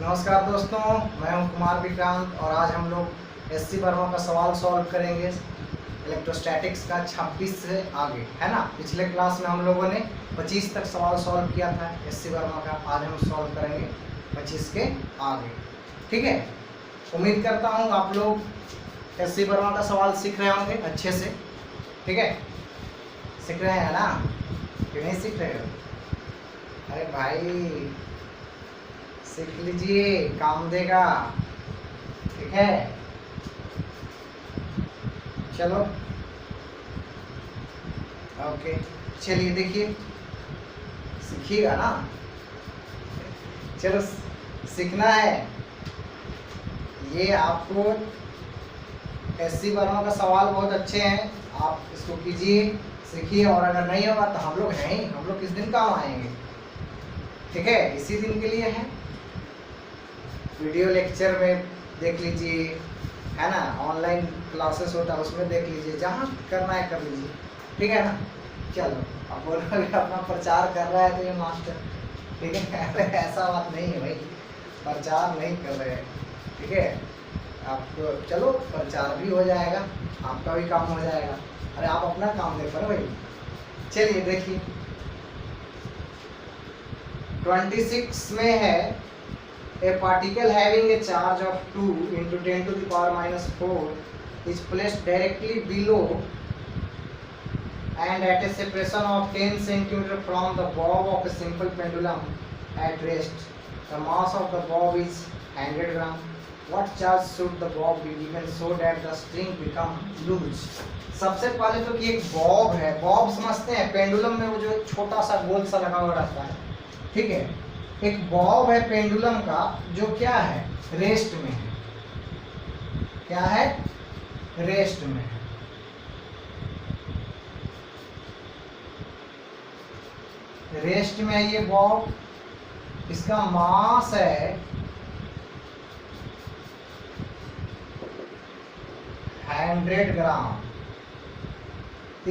नमस्कार दोस्तों, मैं हूं कुमार विक्रांत और आज हम लोग एससी वर्मा का सवाल सॉल्व करेंगे इलेक्ट्रोस्टैटिक्स का 26 से आगे, है ना। पिछले क्लास में हम लोगों ने 25 तक सवाल सॉल्व किया था एससी वर्मा का। आज हम सॉल्व करेंगे 25 के आगे, ठीक है। उम्मीद करता हूं आप लोग एससी वर्मा का सवाल सीख रहे होंगे अच्छे से, ठीक है। सीख रहे हैं ना, कि नहीं सीख रहे हो? अरे भाई सीख लीजिए, काम देगा, ठीक है। चलो ओके, चलिए देखिए, सीखिएगा ना। चलो सीखना है ये आपको। एससी वर्मा का सवाल बहुत अच्छे हैं, आप इसको कीजिए, सीखिए। और अगर नहीं होगा तो हम लोग हैं ही, हम लोग किस दिन काम आएंगे, ठीक है। इसी दिन के लिए है। वीडियो लेक्चर में देख लीजिए, है ना। ऑनलाइन क्लासेस होता है उसमें देख लीजिए, जहाँ करना है कर लीजिए, ठीक है ना। चलो, अब बोलोगे अपना प्रचार कर रहा है तो ये मास्टर, ठीक है। ऐसा बात नहीं है भाई, प्रचार नहीं कर रहे हैं, ठीक है। आपको चलो प्रचार भी हो जाएगा, आपका भी काम हो जाएगा। अरे आप अपना काम देख रहे भाई। चलिए देखिए, 26 में है a particle having a charge of 2 into 10 to the power minus 4 is placed directly below and at a separation of 10 cm from the bob of a simple pendulum at rest. The mass of the bob is 100 gram. What charge should the bob be given so that the string become loose? सबसे पहले तो कि एक Bob है, Bob समझते हैं pendulum में वो जो छोटा सा गोल सा लगा हुआ रहता है, ठीक है। एक बॉब है पेंडुलम का जो क्या है, रेस्ट में है। क्या है? रेस्ट में है। रेस्ट में है ये बॉब। इसका मास है 100 ग्राम।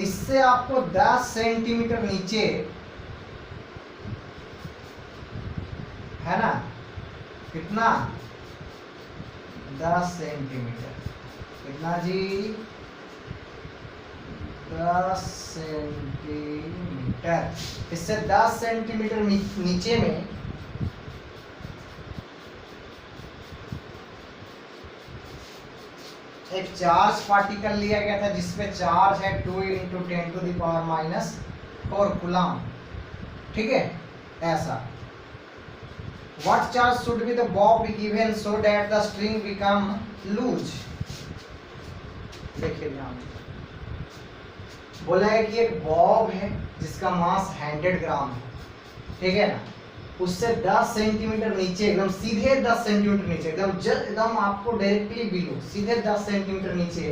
इससे आपको 10 सेंटीमीटर नीचे, है ना, कितना? 10 सेंटीमीटर। कितना जी? 10 सेंटीमीटर। इससे 10 सेंटीमीटर नीचे में एक चार्ज पार्टिकल लिया गया था जिसपे चार्ज है 2 × 10 to the power minus 4 coulomb, ठीक है। ऐसा What charge should be the bob be given so that the string become loose? देखिए ध्यान, बोला है कि एक बॉब है जिसका मास 100 ग्राम है, ठीक है ना। उससे 10 सेंटीमीटर नीचे, एकदम सीधे 10 सेंटीमीटर नीचे, एकदम आपको डायरेक्टली बिलो, सीधे 10 सेंटीमीटर नीचे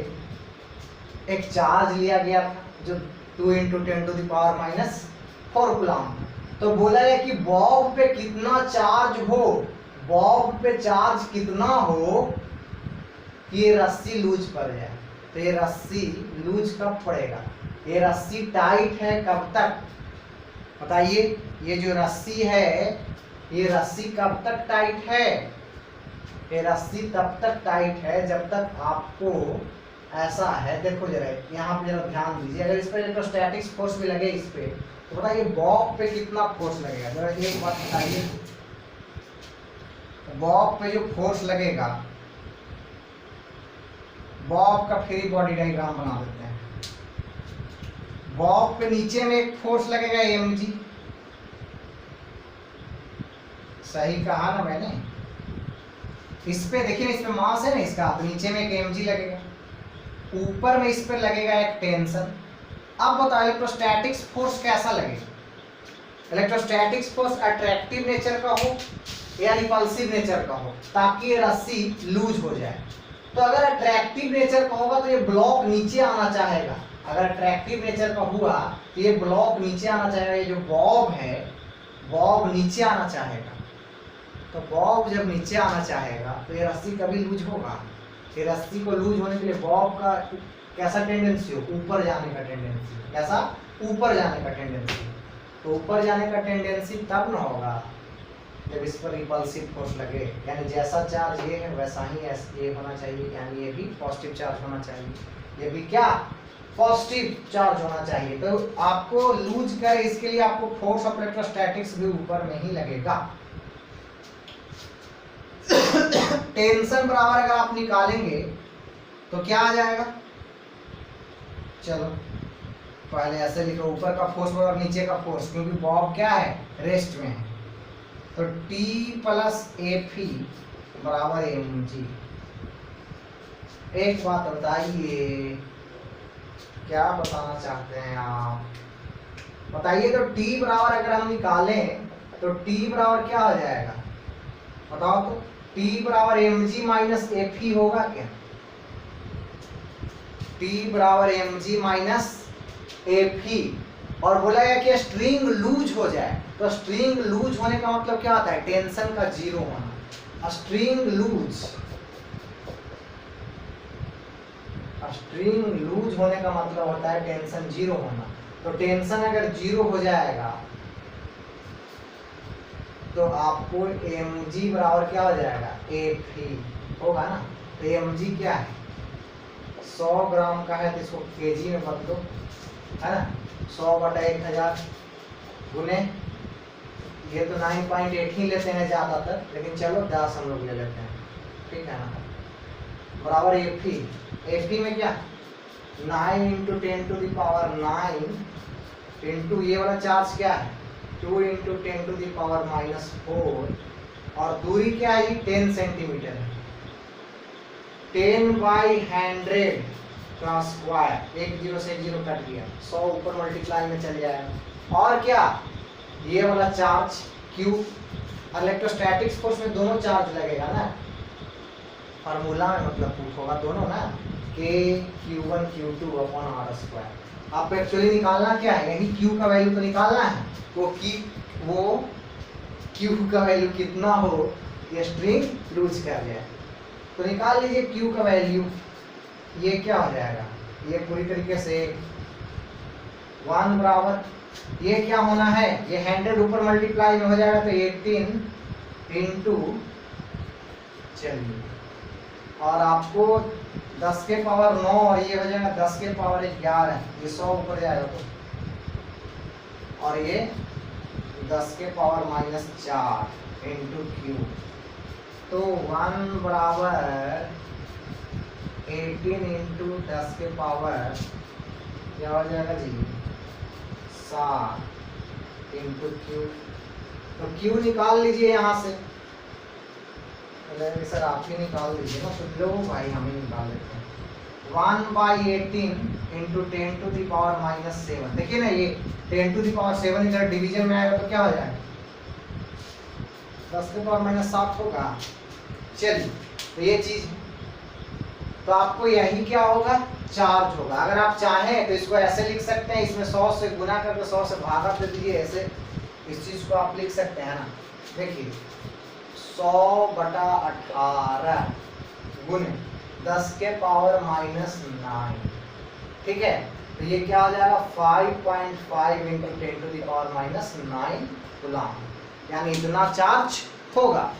एक चार्ज लिया गया था जो 2 × 10 to the power minus 4 coulomb. तो बोला है कि बॉब पे कितना चार्ज हो, बॉब पे चार्ज कितना हो कि ये रस्सी लूज पड़ जाए। तो ये रस्सी लूज कब पड़ेगा? ये रस्सी टाइट है कब तक बताइए? ये जो रस्सी है, ये रस्सी कब तक टाइट है? ये रस्सी तब तक टाइट है जब तक आपको ऐसा है। देखो जरा यहाँ पे, जरा ध्यान दीजिए। अगर इस पर इलेक्ट्रोस्टैटिक्स फोर्स भी लगे इस पे, तो बताइए बॉब पे कितना फोर्स लगेगा? जरा एक बात बताइए, बॉब पे जो फोर्स लगेगा, बॉब का फ्री बॉडी डायग्राम बना देते हैं। बॉब पे नीचे में एक फोर्स लगेगा mg, सही कहा ना मैंने? इस पे देखिए, इस पे मास है ना इसका, तो नीचे में एक mg लगेगा, ऊपर में इस पे लगेगा एक टेंशन। अब बताओ इलेक्ट्रोस्टैटिक्स फोर्स कैसा लगेगा? इलेक्ट्रोस्टैटिक्स फोर्स अट्रैक्टिव नेचर का हो या रिपल्सिव नेचर का हो, ताकि ये रस्सी लूज हो जाए। तो अगर अट्रैक्टिव नेचर का होगा तो ये ब्लॉक नीचे आना चाहेगा। अगर अट्रैक्टिव नेचर का हुआ तो ये ब्लॉक नीचे आना चाहेगा। ये जो बॉब है, बॉब नीचे आना चाहेगा। तो बॉब जब नीचे आना चाहेगा तो ये रस्सी कभी लूज होगा? ये रस्सी को लूज होने के लिए बॉब का कैसा टेंडेंसी हो? ऊपर जाने का टेंडेंसी। कैसा? ऊपर जाने का टेंडेंसी। तो ऊपर जाने का टेंडेंसी तब ना होगा जब इस पर रिपल्सिव फोर्स लगे, यानी जैसा चार्ज ये है वैसा ही ये होना चाहिए, यानी ये भी पॉजिटिव चार्ज होना चाहिए, ये भी क्या पॉजिटिव चार्ज होना चाहिए। तो आपको लूज कर इसके लिए आपको फोर्स ऑफ इलेक्ट्रोस्टैटिक्स भी ऊपर में ही लगेगा। टेंशन बराबर अगर आप निकालेंगे तो क्या आ जाएगा, चलो पहले ऐसे लिखो, ऊपर का फोर्स और नीचे का फोर्स, क्योंकि बॉब क्या है रेस्ट में है, तो T प्लस Fe बराबर mg। एक बात बताइए, क्या बताना चाहते हैं आप, बताइए। तो T बराबर अगर हम निकालें तो T बराबर क्या हो जाएगा, बताओ तो। T बराबर mg माइनस Fe होगा क्या, T बराबर mg माइनस Fe, और बोला गया कि स्ट्रिंग लूज हो जाए, तो स्ट्रिंग लूज होने का मतलब क्या होता है, टेंशन का जीरो होना। स्ट्रिंग लूज होने का मतलब होता है टेंशन जीरो होना। तो टेंशन अगर जीरो हो जाएगा तो आपको mg बराबर क्या हो जाएगा, Fe होगा ना। तो mg क्या है, 100 ग्राम का है तो इसको केजी में बदलो, है ना, 100/1000 गुने, ये तो 9.8 ही लेते हैं ज़्यादातर, लेकिन चलो 10 हम लोग ले लेते हैं, ठीक है ना, बराबर Fe में क्या 9 × 10⁹ इंटू ये वाला चार्ज क्या है 2 × 10⁻⁴, और दूरी क्या है 10 सेंटीमीटर है, 10/100 का स्क्वायर, एक जीरो से एक जीरो कट गया, 100 ऊपर मल्टीप्लाई में चल जाएगा। और क्या ये वाला चार्ज Q, इलेक्ट्रोस्टैटिक्स फोर्स में दोनों चार्ज लगेगा ना, फार्मूला में मतलब प्रूफ होगा दोनों ना, K(Q1 Q2/r²। आपको एक्चुअली निकालना क्या है, यही Q का वैल्यू तो निकालना है, वो Q का वैल्यू कितना हो ये स्ट्रिंग लूज कर जाए, तो निकाल लीजिए Q का वैल्यू। ये क्या हो जाएगा, ये पूरी तरीके से 1 बराबर, ये क्या होना है, ये 100 ऊपर मल्टीप्लाई में हो जाएगा तो 18 इंटू, चलिए, और आपको 10 के पावर 9 और ये हो जाएगा 10 के पावर 11, ये 100 ऊपर जाएगा तो, और ये 10 के पावर -4 इंटू Q, तो 1 बराबर 18 इंटू 10 के पावर क्या हो जाएगा जी 7 इंटू Q, तो Q निकाल लीजिए यहाँ से, सर आप ही निकाल दीजिए ना, तो लो भाई हम ही निकाल लेते हैं। 1/18 इंटू 10⁻⁷, देखिए ना, ये 10⁻⁷ इधर डिवीजन में आएगा तो क्या हो जाएगा 10 के पावर -7 होगा। चलिए, तो ये चीज, तो आपको यही क्या होगा चार्ज होगा। अगर आप चाहें तो इसको ऐसे लिख सकते हैं, इसमें 100 से गुना करके 100 से भागा दे दीजिए, ऐसे इस चीज को आप लिख सकते हैं ना, देखिए 100/18 गुने 10 के पावर -9, ठीक है, तो ये क्या हो जाएगा 5.5 इंटू 10⁻⁹ कूलम, यानी इतना चार्ज होगा,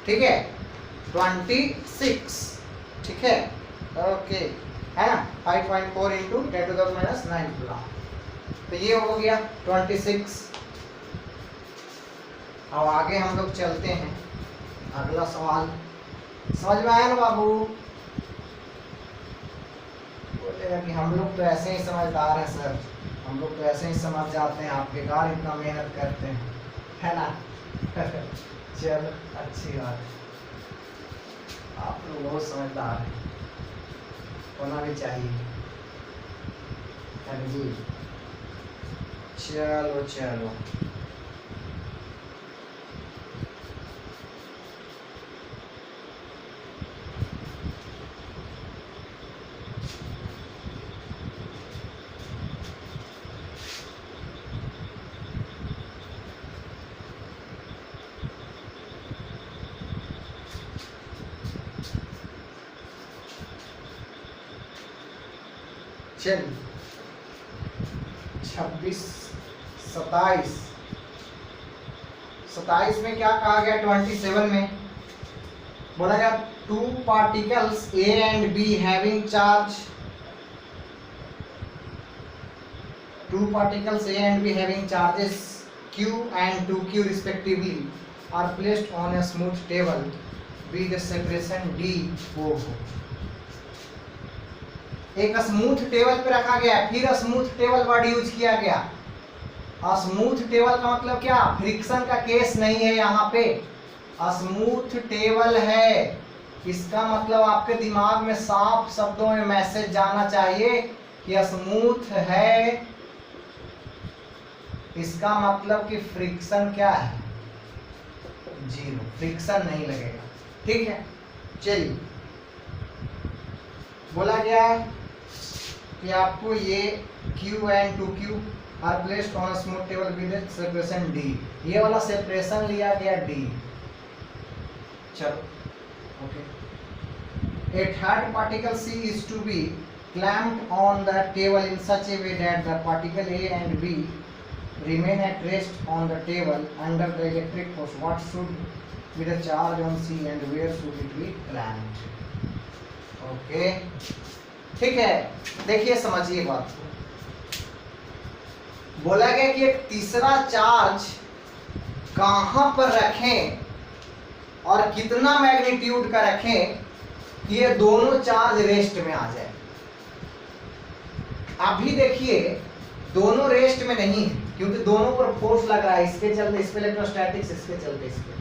ठीक है 26, ठीक है, ओके, है ना, 5.4 इंटू 10⁻⁹ कूलम, तो ये हो गया 26। अब आगे हम लोग चलते हैं, अगला सवाल समझ में आया ना बाबू, बोलेगा कि हम लोग तो ऐसे ही समझदार हैं सर, हम लोग तो ऐसे ही समझ जाते हैं, आप बेकार इतना मेहनत करते हैं, है ना। चलो अच्छी बात है, आप लोग बहुत समझदार हैं, होना भी चाहिए, है जी। चलो चलो, चलिए 26, 27, 27 में क्या कहा गया, 27 में बोला गया two particles A and be having charge, two particles A and B having charges Q and 2Q respectively are placed on a smooth table with the separation D O हो। एक स्मूथ टेबल पे रखा गया, फिर smooth table word use किया गया। Smooth table का मतलब क्या, फ्रिक्शन का केस नहीं है यहाँ पे, स्मूथ टेबल है। इसका मतलब आपके दिमाग में साफ शब्दों में मैसेज जाना चाहिए कि स्मूथ है, इसका मतलब कि फ्रिक्शन क्या है, जीरो, फ्रिक्शन नहीं लगेगा। ठीक है, चलिए बोला गया है कि आपको ये Q and 2Q are placed on a smooth table with separation D, ये वाला सेपरेशन लिया गया D। चलो okay. A third particle C is to be clamped on the table in such a way that the particle A and B remain at rest on the table under the electric force. What should be the charge on C and where should it be clamped? Okay, ठीक है। देखिए समझिए बात को, बोला गया कि एक तीसरा चार्ज कहां पर रखें और कितना मैग्नीट्यूड का रखें कि ये दोनों चार्ज रेस्ट में आ जाए। अभी देखिए दोनों रेस्ट में नहीं है क्योंकि दोनों पर फोर्स लग रहा है, इसके चलते इस पे इलेक्ट्रोस्टैटिक्स, इसके चलते इस पे।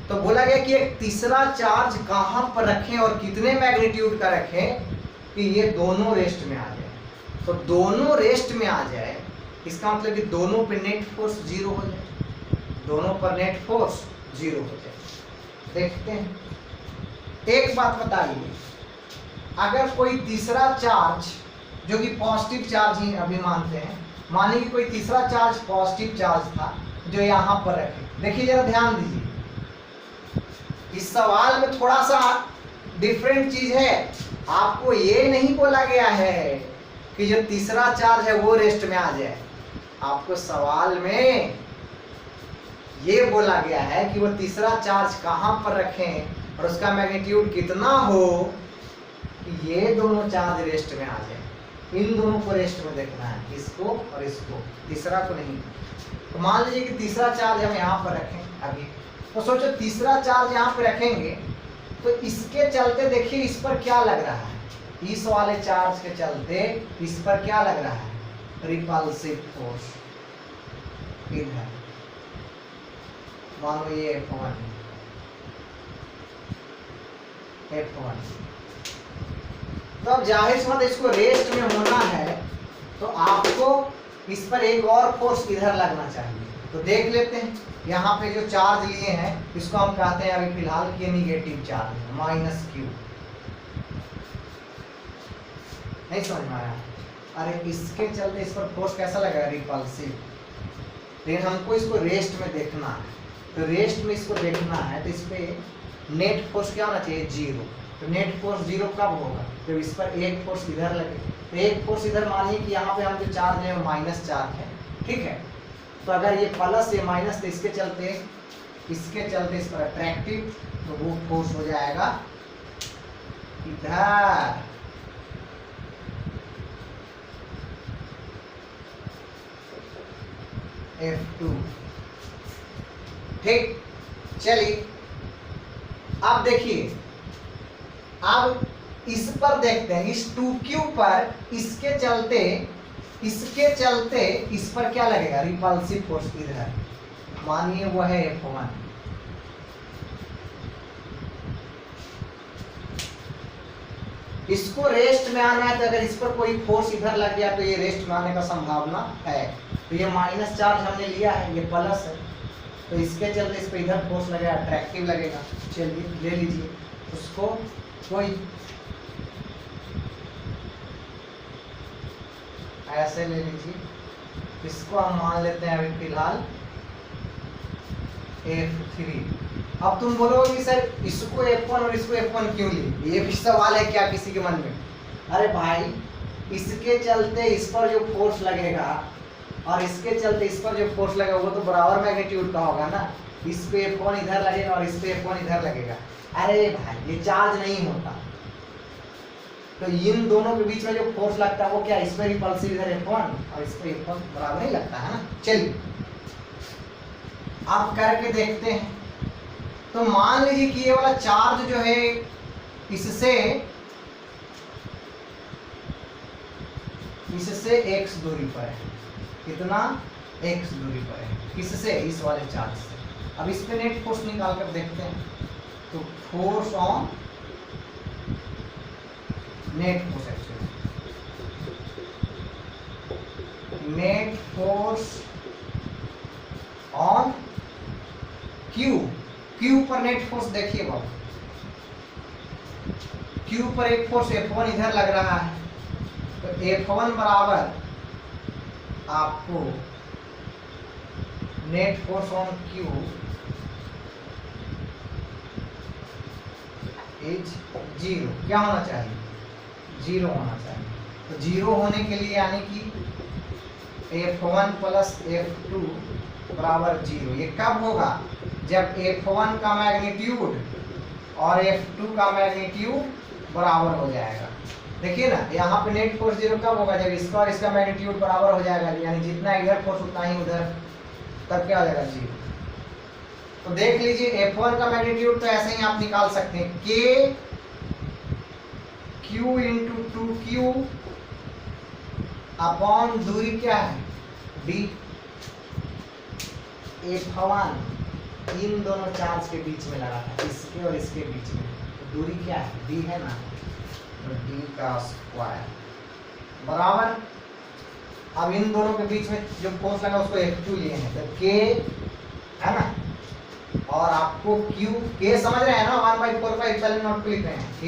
तो बोला गया कि एक तीसरा चार्ज कहां पर रखें और कितने मैग्नीट्यूड का रखें कि ये दोनों रेस्ट में आ जाए। तो दोनों रेस्ट में आ जाए इसका मतलब कि दोनों पे नेट फोर्स जीरो हो जाए, दोनों पर नेट फोर्स जीरो हो जाए। देखते हैं, एक बात बताइए, अगर कोई तीसरा चार्ज जो कि पॉजिटिव चार्ज ही अभी मानते हैं, मानिए कि कोई तीसरा चार्ज पॉजिटिव चार्ज था जो यहाँ पर रखे। देखिए जरा ध्यान दीजिए, इस सवाल में थोड़ा सा डिफरेंट चीज है। आपको ये नहीं बोला गया है कि जो तीसरा चार्ज है वो रेस्ट में आ जाए, आपको सवाल में ये बोला गया है कि वो तीसरा चार्ज कहाँ पर रखें और उसका मैग्नीट्यूड कितना हो कि ये दोनों चार्ज रेस्ट में आ जाए। इन दोनों को रेस्ट में देखना है, इसको और इसको, तीसरा को नहीं। तो मान लीजिए कि तीसरा चार्ज हम यहाँ पर रखें अभी, तो सोचो तीसरा चार्ज यहाँ पे रखेंगे तो इसके चलते देखिए इस पर क्या लग रहा है, इस वाले चार्ज के चलते इस पर क्या लग रहा है, रिपल्सिव फोर्स। इधर मानो ये F1, तो अब जाहिर सी बात इसको रेस्ट में होना है तो आपको इस पर एक और फोर्स इधर लगना चाहिए। तो देख लेते हैं, यहाँ पे जो चार्ज लिए हैं इसको हम कहते हैं अभी फिलहाल कि नेगेटिव चार्ज है, -Q। नहीं समझ में आया? अरे इसके चलते इस पर फोर्स कैसा लगेगा, रिपल्सिव। लेकिन हमको इसको रेस्ट में देखना है, तो रेस्ट में इसको देखना है तो इस पे नेट फोर्स क्या होना चाहिए, जीरो। तो नेट फोर्स जीरो कब होगा, तो इस पर एक फोर्स इधर लगे। तो एक फोर्स इधर मानिए कि यहाँ पे हम जो चार्ज है वो माइनस चार्ज है, ठीक है। तो अगर ये प्लस ये माइनस, तो इसके चलते इस पर अट्रैक्टिव, तो वो फोर्स हो जाएगा इधर। F2, ठीक। चलिए अब देखिए, अब इस पर देखते हैं, इस 2Q पर इसके चलते इस पर क्या लगेगा, रिपल्सिव फोर्स इधर। मानिए वो है F1, इसको रेस्ट में आना है तो अगर इस पर कोई फोर्स इधर लग गया तो ये रेस्ट में आने का संभावना है। तो ये माइनस चार्ज हमने लिया है, ये प्लस है, तो इसके चलते इस पर इधर फोर्स लगेगा, अट्रैक्टिव लगेगा। चलिए ले लीजिए उसको, कोई ऐसे ले लीजिए, इसको हम मान लेते हैं अभी फिलहाल F3। अब तुम बोलोगे कि सर इसको F1 और इसको F1 क्यों ली, ये भी सवाल है क्या किसी के मन में? अरे भाई, इसके चलते इस पर जो फोर्स लगेगा और इसके चलते इस पर जो फोर्स लगेगा वो तो बराबर मैग्नीट्यूड का होगा ना, इस पे F1 इधर लगेगा और इस पे F1 इधर लगेगा। अरे भाई ये चार्ज नहीं होता, तो इन दोनों के बीच में जो फोर्स लगता है वो क्या, इस पे रिपल्सिव इधर F1 और इस पे F1 बराबर नहीं लगता है ना। चलिए आप करके देखते हैं। तो मान लीजिए कि ये वाला चार्ज जो है इससे x दूरी पर है, कितना x दूरी पर है, किससे, इस वाले चार्ज से। अब इस पे नेट फोर्स निकाल कर देखते हैं। तो force on net force, actually net force on Q पर नेट फोर्स देखिए बाबू, क्यू पर एक फोर्स F1 इधर लग रहा है, तो F1 बराबर आपको net force on Q is 0, क्या होना चाहिए, 0 होना चाहिए। तो 0 होने के लिए यानी कि F1 प्लस F2 बराबर 0। ये कब होगा, जब F1 का मैग्नीट्यूड और F2 का मैग्नीट्यूड बराबर हो जाएगा। देखिए ना यहाँ पे नेट फोर्स 0 कब होगा, जब इसका और इसका मैग्नीट्यूड बराबर हो जाएगा, यानी जितना इधर फोर्स उतना ही उधर, तब क्या हो जाएगा 0। तो देख लीजिए F1 का मैग्नीट्यूड तो ऐसे ही आप निकाल सकते हैं, K Q into 2Q upon दूरी क्या है D। F1 इन दोनों चार्ज के बीच में लगा था, इसके और इसके बीच में, तो दूरी क्या है D है ना, तो D का स्क्वायर बराबर, अब इन दोनों के बीच में जो फोर्स लगा उसको F2 लिए हैं, तो K है ना, और आपको K समझ रहे हैं ना, 1/4πε0 को लिख रहे हैं, K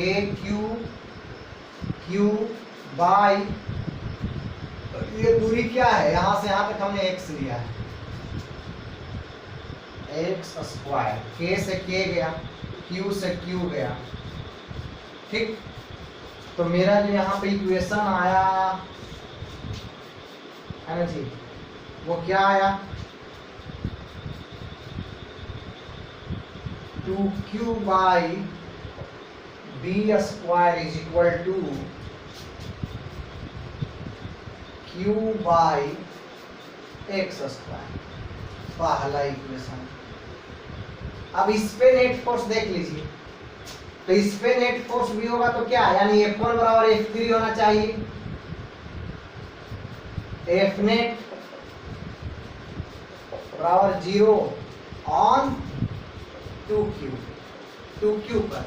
Q बाई, ये दूरी क्या है, यहां से यहां तक हमने x लिया है, x स्क्वायर, K से K गया, Q से Q गया, ठीक। तो मेरा जो यहाँ पे इक्वेशन आया है ना जी, वो क्या आया, 2Q by B square is equal to Q by x square, पहला इक्वेशन। अब इस पे नेट फोर्स देख लीजिए, तो इस पे नेट फोर्स भी होगा तो क्या, यानी F1 बराबर F3 होना चाहिए, F नेट बराबर 0 ऑन 2Q पर।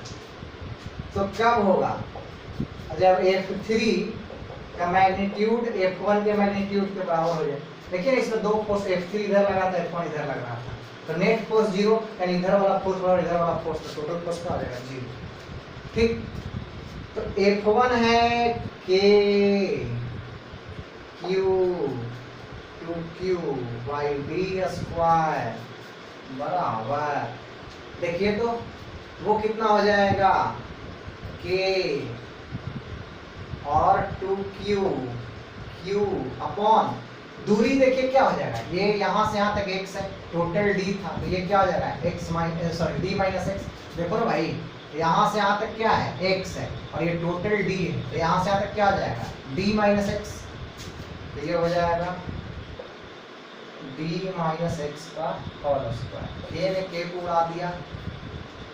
तो कब होगा, जब F3 का मैग्नीट्यूड F1 के मैग्नीट्यूड के बराबर हो जाए। देखिए इसमें दो फोर्स, F3 इधर लगा था, F1 इधर लग रहा था, तो नेट फोर्स 0, यानी इधर वाला फोर्स और इधर वाला फोर्स, तो टोटल फोर्स क्या हो जाएगा 0, ठीक। तो F1 है K Q by B square बराबर, देखिए तो वो कितना हो जाएगा, K और 2Q अपॉन दूरी, देखिए क्या हो जाएगा, ये यहाँ से यहाँ तक x है, टोटल D था, तो ये क्या हो जाएगा D माइनस x। देखो ना भाई, यहाँ से यहाँ तक क्या है x है, और ये टोटल D है, तो यहाँ से यहाँ तक क्या हो जाएगा D माइनस x, तो ये हो जाएगा D माइनस x का होल स्क्वायर। K ने K को उड़ा दिया,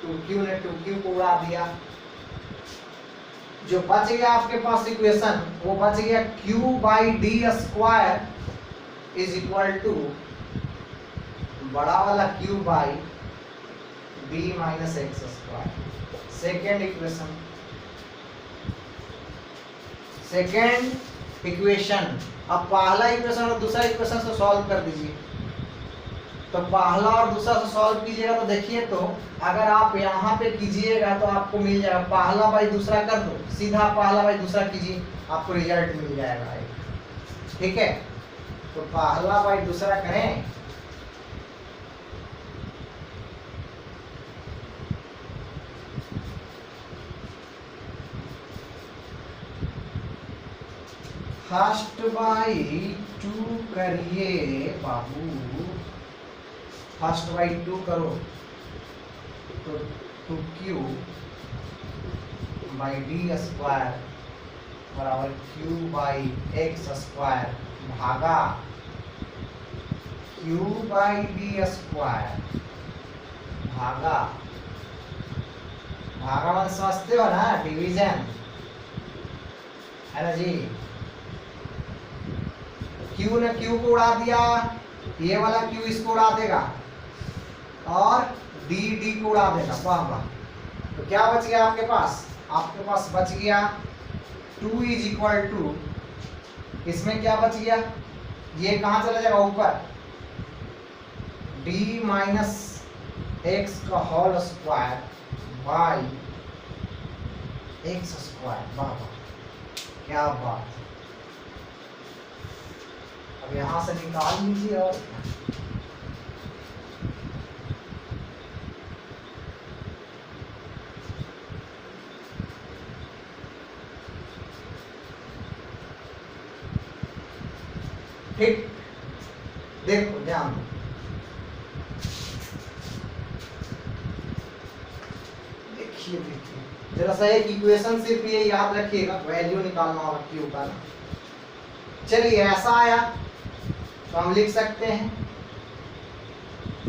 2Q ने 2Q को उड़ा दिया, जो बच गया आपके पास इक्वेशन, वो बच गया Q by D square is equal to बड़ा वाला Q by B minus x square. Second equation, second equation. अब पहला इक्वेशन और दूसरा इक्वेशन से सॉल्व कर दीजिए। तो पहला और दूसरा से सॉल्व कीजिएगा तो देखिए, तो अगर आप यहाँ पे कीजिएगा तो आपको मिल जाएगा, पहला बाई दूसरा कर दो, सीधा पहला बाई दूसरा कीजिए, आपको रिजल्ट मिल जाएगा, ठीक है। तो पहला बाई दूसरा करें, फर्स्ट बाई 2 करिए बाबू, फर्स्ट बाई 2 करो तो 2q बाई डी स्क्वायर बराबर q बाई एक्स स्क्वायर भागा q बाई डी स्क्वायर भागा, भागा मतलब समझते हो ना, डिवीजन है ना जी। q ने q को उड़ा दिया, ये वाला q इसको उड़ा देगा और d d को उड़ा देगा, वाह वाह। तो क्या बच गया आपके पास? आपके पास बच गया 2 इज इक्वल टू, इसमें क्या बच गया, ये कहाँ चला जाएगा ऊपर, d माइनस एक्स का whole square by x square, वाह वाह क्या बात। अब यहां से निकाल लीजिए और ठीक, देखो ध्यान दो, देखिए जरा सा एक इक्वेशन सिर्फ ये याद रखिएगा, वैल्यू निकालना होगा क्यू का ना। चलिए ऐसा आया तो हम लिख सकते हैं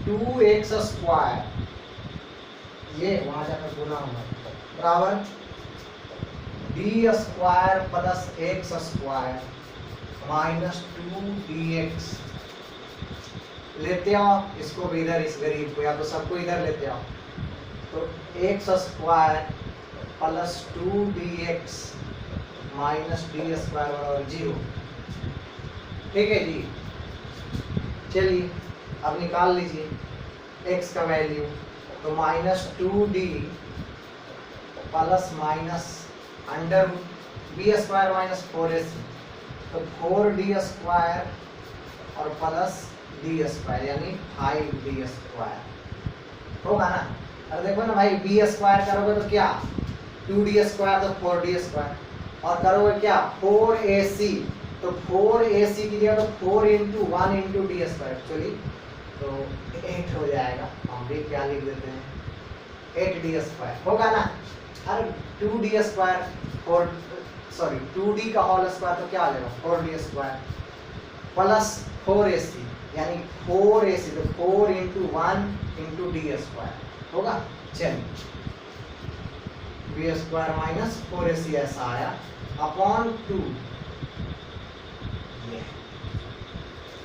2x स्क्वायर, ये वहां जाकर गुना होगा, बराबर D square plus x square minus 2dx। लेते आओ इसको भी इधर, इस गरीब को, या तो सबको इधर लेते आओ, तो x square plus 2dx minus D square बराबर 0। ठीक है जी। चलिए अब निकाल लीजिए x का वैल्यू, तो minus 2d plus minus under b square minus 4ac, तो 4d स्क्वायर और प्लस डी स्क्वायर यानी 5d स्क्वायर होगा ना। अरे देखो ना भाई, बी स्क्वायर करोगे तो क्या 2d स्क्वायर तो 4d स्क्वायर, और करोगे क्या 4ac, तो 4ac की जगह तो 4 into 1 into D square, actually तो 8 हो जाएगा, हम भी क्या लिख देते हैं 8d स्क्वायर होगा ना। अरे 2d स्क्वायर 2d का होल स्क्वायर तो क्या आ जाएगा 4d स्क्वायर प्लस 4ac यानी 4ac, तो 4 इंटू 1 इंटू डी स्क्वायर होगा। चलिए बी स्क्वायर माइनस 4ac ऐसा आया अपॉन 2,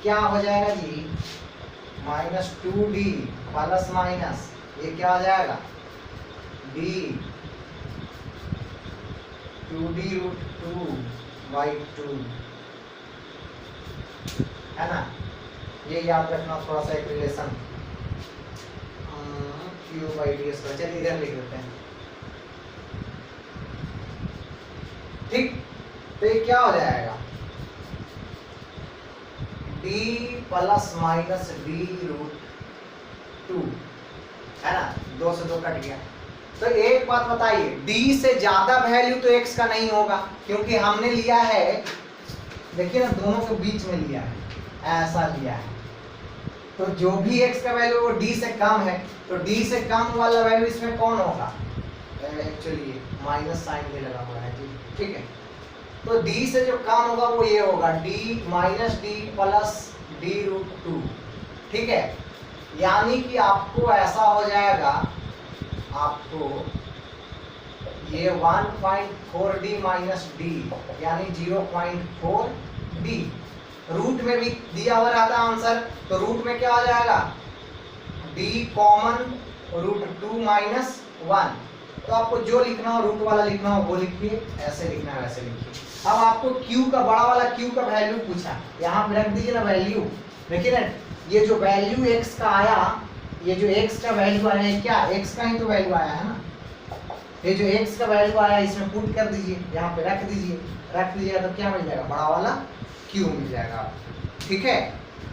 क्या हो जाएगा जी माइनस 2d प्लस माइनस ये क्या आ जाएगा d 2d रूट 2 बाई 2 है ना। ये याद रखना थोड़ा सा एक relation, Q by D square, चलिए इधर लिख देते हैं। ठीक, तो ये क्या हो जाएगा d plus minus d root 2 है ना, 2 से 2 कट गया। तो एक बात बताइए, d से ज्यादा वैल्यू तो x का नहीं होगा, क्योंकि हमने लिया है, देखिए ना दोनों के बीच में लिया है, ऐसा लिया है, तो जो भी x का वैल्यू वो d से कम है, तो d से कम वाला वैल्यू इसमें कौन होगा, एक्चुअली माइनस साइन भी लगा हुआ है जी, ठीक है। तो d से जो कम होगा वो ये होगा d minus d plus d root 2, ठीक है। यानी कि आपको ऐसा हो जाएगा, आपको ये 1.4d माइनस d यानी 0.4d, रूट में भी दिया हुआ रहता है आंसर, तो रूट में क्या आ जाएगा d कॉमन रूट 2 माइनस 1, तो आपको जो लिखना हो रूट वाला लिखना हो वो लिखिए, ऐसे लिखना है वैसे लिखिए। अब आपको q का बड़ा वाला q का वैल्यू पूछा, यहाँ पे रख दीजिए ना वैल्यू, देखिए ना ये जो वैल्यू x का आया, ये जो x का वैल्यू आया है क्या x का ही तो वैल्यू आया है ना, ये जो x का वैल्यू आया इसमें पुट कर दीजिए, यहाँ पे रख दीजिए तो क्या मिल जाएगा बड़ा वाला q मिल जाएगा, ठीक है।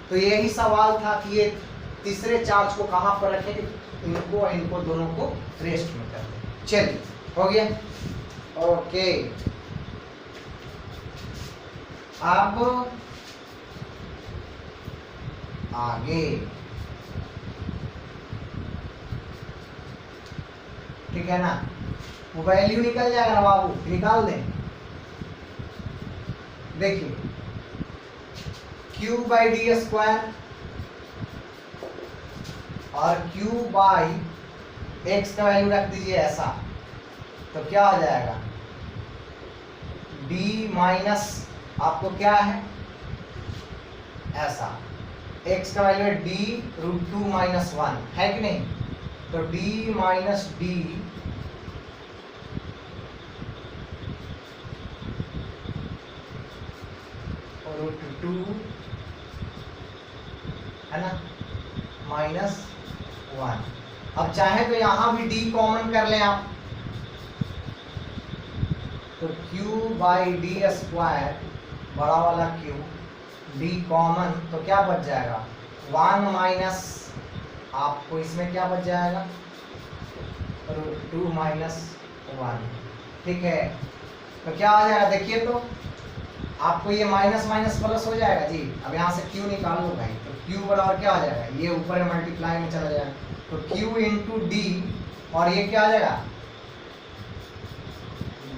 तो यही सवाल था कि ये तीसरे चार्ज को कहाँ पर रखें, इनको दोनों को रेस्ट में कर दें। चलिए हो गया, ओके। अब आगे, ठीक है ना, वो वैल्यू निकल जाएगा ना बाबू, निकाल दें। देखिए q बाई डी स्क्वायर और q बाई एक्स का वैल्यू रख दीजिए ऐसा, तो क्या हो जाएगा, d माइनस आपको क्या है ऐसा, x का वैल्यू है d√2 माइनस 1, है कि नहीं, तो d माइनस d √2 है ना माइनस 1। अब चाहे तो यहां भी d कॉमन कर लें आप, तो q बाई डी स्क्वायर बड़ा वाला q, d कॉमन तो क्या बच जाएगा 1 माइनस, आपको इसमें क्या बच जाएगा √2 माइनस 1, ठीक है। तो क्या आ जाएगा देखिए, तो आपको ये माइनस माइनस प्लस हो जाएगा जी। अब यहाँ से q निकाल लो भाई, तो q बराबर क्या आ जाएगा, ये ऊपर मल्टीप्लाई में चला जाएगा, तो q इंटू डी, और ये क्या आ जाएगा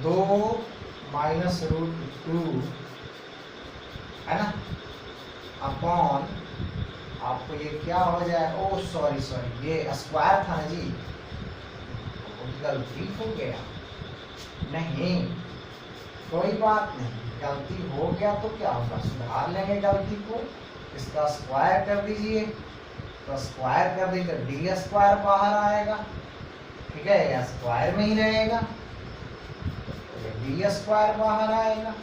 2 माइनस √2 है ना अपॉन, आपको ये क्या हो जाएगा, ओ सॉरी ये स्क्वायर था ना जी, गलती हो गया, नहीं कोई बात नहीं, गलती हो गया तो क्या होगा, सुधार लेंगे गलती को, इसका स्क्वायर कर दीजिए, तो स्क्वायर कर दीजिए तो डी स्क्वायर बाहर आएगा, ठीक है, या स्क्वायर में ही रहेगा, डी स्क्वायर बाहर आएगा,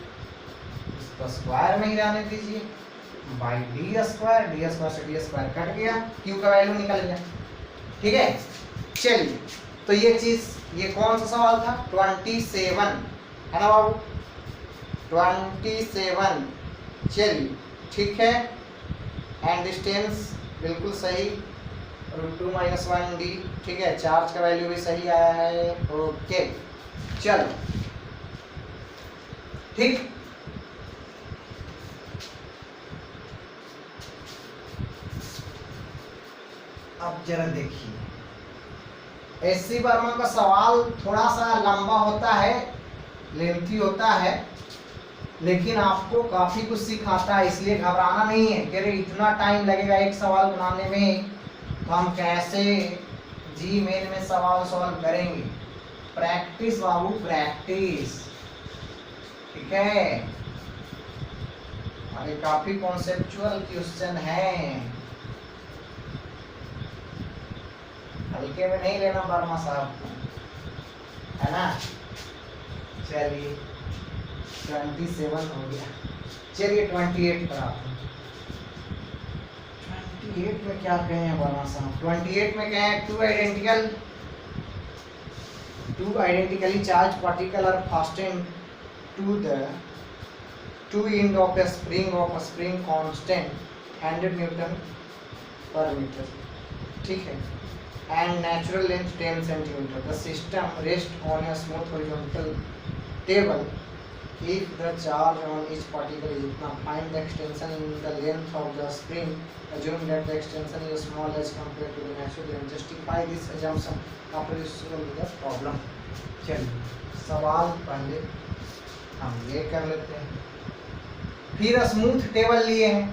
इसको स्क्वायर में ही रहने दीजिए, बाई डी स्क्वायर से डी स्क्वायर कट गया, क्यू का वैल्यू निकल गया, ठीक है। चलिए, तो ये चीज, ये कौन सा सवाल था 27 है ना बाबू, 27, चलिए ठीक है, एंड डिस्टेंस बिल्कुल सही, √2 माइनस 1d, ठीक है, चार्ज का वैल्यू भी सही आया है, ओके चलो ठीक। अब जरा देखिए, एससी वर्मा का सवाल थोड़ा सा लंबा होता है, लेंथी होता है, लेकिन आपको काफी कुछ सिखाता है, इसलिए घबराना नहीं है कि अरे इतना टाइम लगेगा एक सवाल बनाने में, तो हम कैसे जी मेन में सवाल सॉल्व करेंगे। प्रैक्टिस बाबू प्रैक्टिस, ठीक है, अरे काफी कॉन्सेप्चुअल क्वेश्चन है, हल्के में नहीं लेना वर्मा साहब को, है ना। चलिए 27 हो गया, चलिए 28 पर आते हैं। 28 में क्या कहे हैं वर्मा साहब, 28 में कहे हैं two identically charged particles are fastened to the two end of a spring constant 100 Newton per meter, ठीक है, and natural length 10 centimeter. The system rests on a smooth horizontal table. If the charge on each particle is equal, find the extension in the length of the spring. Assume that the extension is small as compared to the natural length. Justify this assumption after you solve the problem. चलिए सवाल पहले हम ये कर लेते हैं, फिर smooth table लिए हैं,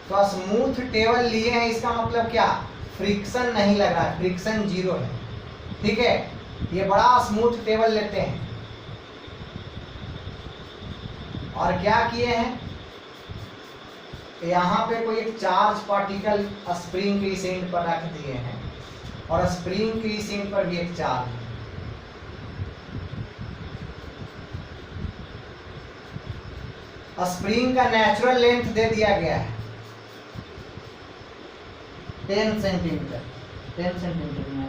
तो स्मूथ टेबल लिए हैं इसका मतलब क्या, फ्रिक्शन नहीं लग रहा है, फ्रिक्शन 0 है, ठीक है, ये बड़ा स्मूथ टेबल लेते हैं, और क्या किए हैं, यहाँ पे कोई एक चार्ज पार्टिकल स्प्रिंग के इस एंड पर रख दिए हैं, और स्प्रिंग के इस एंड पर भी एक चार्ज है, स्प्रिंग का नेचुरल लेंथ दे दिया गया है 10 सेंटीमीटर, 10 सेंटीमीटर में,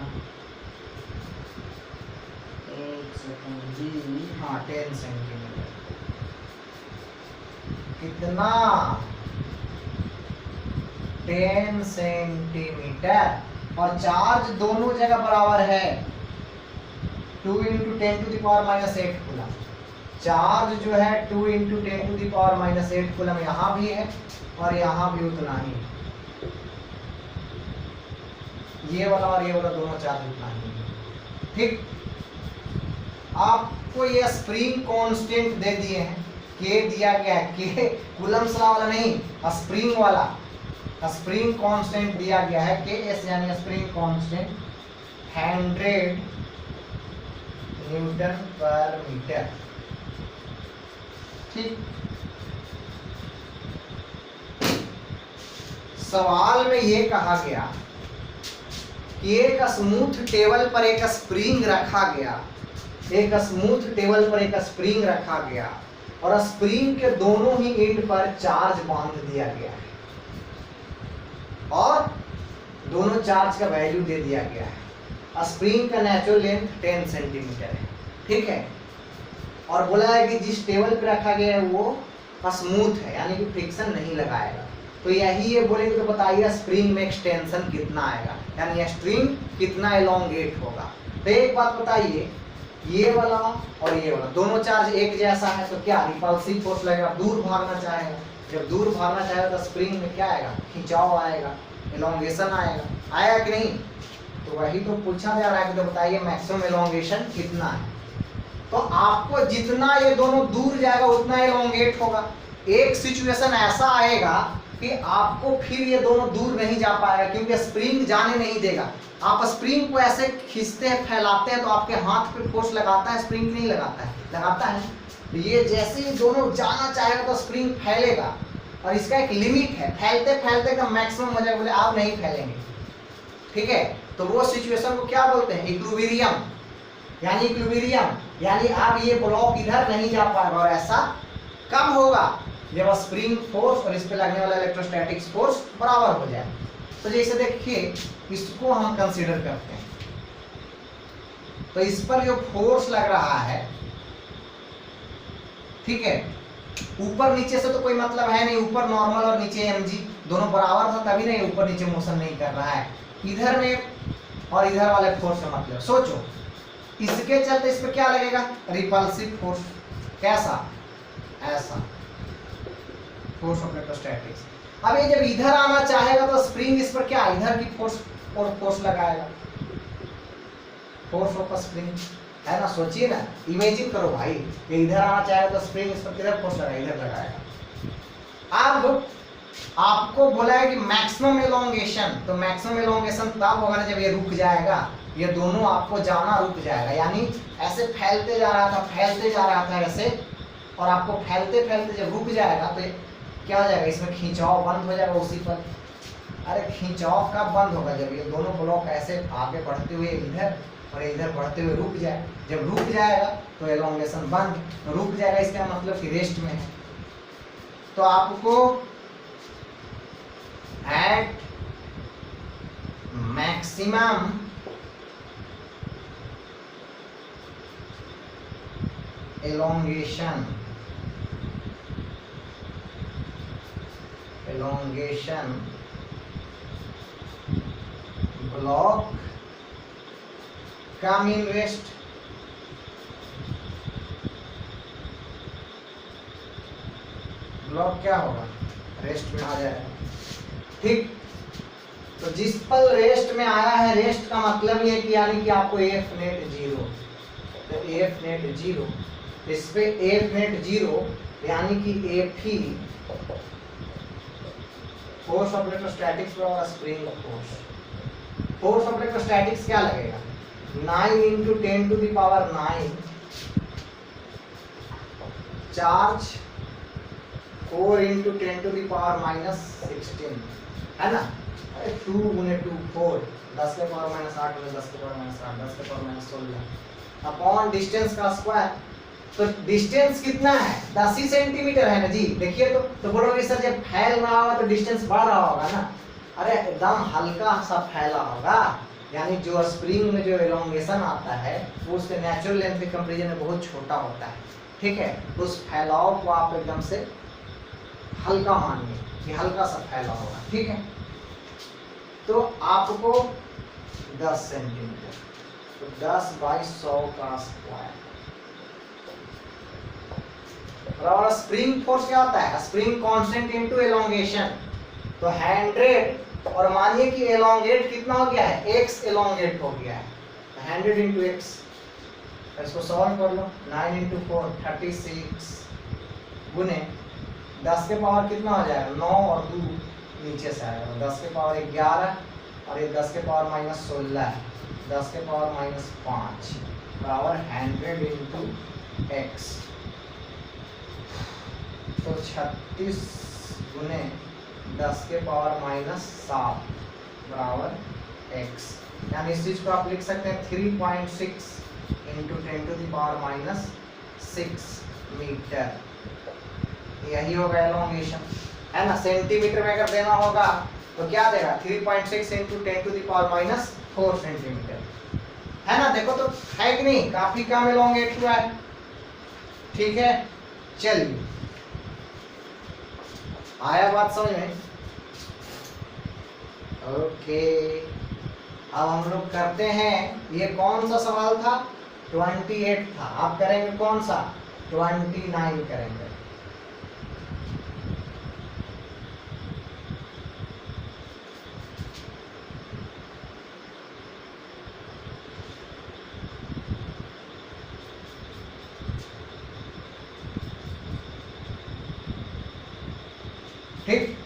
एक सेकंड जी, हाँ 10 सेंटीमीटर, कितना 10 सेंटीमीटर, और चार्ज दोनों जगह बराबर है, 2 × 10⁻⁸ कूलम, चार्ज जो है 2 × 10⁻⁸ कूलम यहाँ भी है और यहाँ भी उतना ही, ये वाला और ये वाला दोनों चार्ज उतना ही है। ठीक, आपको ये स्प्रिंग कांस्टेंट दे दिए हैं, के दिया गया है, के कूलम्स लॉ वाला नहीं, स्प्रिंग वाला स्प्रिंग कांस्टेंट दिया गया है के एस, यानी स्प्रिंग कांस्टेंट 100 Nm/m। ठीक, सवाल में ये कहा गया कि एक स्मूथ टेबल पर एक स्प्रिंग रखा गया, एक स्मूथ टेबल पर एक स्प्रिंग रखा गया और स्प्रिंग के दोनों ही एंड पर चार्ज बांध दिया गया है और दोनों चार्ज का वैल्यू दे दिया गया है। स्प्रिंग का नेचुरल लेंथ 10 सेंटीमीटर है। ठीक है, और बोला है कि जिस टेबल पे रखा गया है वो स्मूथ है, यानी कि फ्रिक्शन नहीं लगाएगा। तो यही ये बोलेंगे तो बताइए स्प्रिंग में एक्सटेंशन कितना आएगा, यानी स्प्रिंग कितना एलोंगेट होगा। तो एक बात बताइए, ये वाला और ये वाला दोनों चार्ज एक जैसा है तो क्या रिपल्सिव फोर्स लगेगा, दूर भागना चाहेगा। जब दूर भागना चाहेगा तो स्प्रिंग में क्या आएगा, खिंचाव आएगा, एलोंगेशन आएगा कि नहीं। तो वही तो पूछा जा रहा है कि तो बताइए मैक्सिमम एलोंगेशन कितना है। तो आपको जितना ये दोनों दूर जाएगा उतना एलोंगेट होगा। एक सिचुएशन ऐसा आएगा कि आपको फिर ये दोनों दूर नहीं जा पाएगा क्योंकि स्प्रिंग जाने नहीं देगा। आप स्प्रिंग को ऐसे खींचते हैं, फैलाते हैं तो आपके हाथ पे फोर्स लगाता है, स्प्रिंग नहीं लगाता है, लगाता है। तो ये जैसे ही दोनों जाना चाहेगा तो स्प्रिंग फैलेगा और इसका एक लिमिट है, फैलते फैलते का मैक्सिमम हो जाएगा, बोले आप नहीं फैलेंगे। ठीक है, तो वो सिचुएशन को क्या बोलते हैं, इक्विलिब्रियम। यानी इक्विलिब्रियम यानी अब ये ब्लॉक इधर नहीं जा पाएगा और ऐसा कब होगा, जब स्प्रिंग फोर्स और इस पे लगने वाला इलेक्ट्रोस्टैटिक्स फोर्स बराबर हो जाए। तो जैसे देखिए इसको हम कंसीडर करते हैं, तो इस पर जो फोर्स लग रहा है, ठीक है, ऊपर नीचे से तो कोई मतलब है नहीं, ऊपर नॉर्मल और नीचे mg दोनों बराबर था तभी नहीं ऊपर नीचे मोशन नहीं कर रहा है। इधर में और इधर वाले फोर्स का मतलब सोचो, इसके चलते इस पे क्या लगेगा, रिपल्सिव फोर्स। कैसा, ऐसा फोर्स ऑफ इलेक्ट्रोस्टैटिक्स। अब ये जब इधर आना चाहेगा तो स्प्रिंग इस पर क्या, इधर की फोर्स और फोर्स लगाएगा, फोर्स ऑफ स्प्रिंग है ना। सोचिए ना, इमेजिन करो भाई, ये इधर आना चाहेगा तो स्प्रिंग इस पर किधर फोर्स लगाएगा, इधर लगाएगा। अब आपको बोला है कि मैक्सिमम एलोंगेशन, तो मैक्सिमम एलोंगेशन तब होगा ना जब ये रुक जाएगा, ये दोनों आपको जाना रुक जाएगा। यानी ऐसे फैलते जा रहा था, फैलते जा रहा था ऐसे, और आपको फैलते फैलते जब रुक जाएगा तो क्या हो जाएगा, इसमें खिंचाव बंद हो जाएगा उसी पर। अरे खिंचाव कब बंद होगा, जब ये दोनों ब्लॉक ऐसे आगे बढ़ते हुए इधर और इधर बढ़ते हुए रुक जाए। जब रुक जाएगा तो एलोंगेशन बंद, तो रुक जाएगा इसका मतलब कि रेस्ट में है। तो आपको at maximum elongation block come in rest, block क्या होगा, रेस्ट में आ जाएगा। ठीक, तो जिस पल रेस्ट में आया है, रेस्ट का मतलब ये कि यानी कि आपको एफ नेट 0, तो एफ नेट 0, इस पे एफ नेट 0 यानी कि एफ ही फोर्स ऑफ इलेक्ट्रोस्टैटिक्स और spring force. Force of electrostatics क्या लगेगा, 9 × 10⁹ चार्ज 4 × 10⁻⁻16 है ना। 2 × 2 4, 10⁻⁻8 10⁻⁻8 10⁻16 अपॉन डिस्टेंस का स्क्वायर। तो डिस्टेंस कितना है, 10 ही सेंटीमीटर है ना जी। देखिए तो बोलोगे सर जब फैल रहा होगा तो डिस्टेंस बढ़ रहा होगा ना। अरे एकदम हल्का सा फैला होगा, यानी जो स्प्रिंग में जो एलोंगेशन आता है वो उसके नेचुरल लेंथ के कंपैरिजन में बहुत छोटा होता है। ठीक है, उस फैलाव को आप एकदम से हल्का मानिए कि हल्का सा फैला होगा। ठीक है, तो आपको 10 सेंटीमीटर, तो 10/100 का स्क्वायर और स्प्रिंग फोर्स क्या होता है? Spring constant into elongation. तो 100 और मानिए कि एलोंगेट कितना हो गया है? x एलोंगेट हो गया है, 100 इंटू एक्स। इसको सॉल्व कर लो, 9 इंटू 4 36 गुने 10 के पावर कितना हो जाएगा? 9 और 2 नीचे से आएगा, 10 के पावर 11 और ये 10 के पावर माइनस 16, 10 के पावर माइनस 5 बराबर 100 इंटू एक्स। तो 36 गुने 10 के पावर माइनस 7 बराबर x। यानी इस चीज को आप लिख सकते हैं 3.6 into 10 to the power minus 6 metre. यही होगा एलोंगेशन, है ना। सेंटीमीटर में अगर देना होगा तो क्या देगा? 3.6 into 10 to the power minus 4 centimetre, है ना। देखो तो है कि नहीं, काफी कम एलोंगेट हुआ है। ठीक है, चलिए आया बात समझ में? ओके, अब हम लोग करते हैं, ये कौन सा सवाल था? 28 था। आप करेंगे कौन सा? 29 करेंगे। ठीक,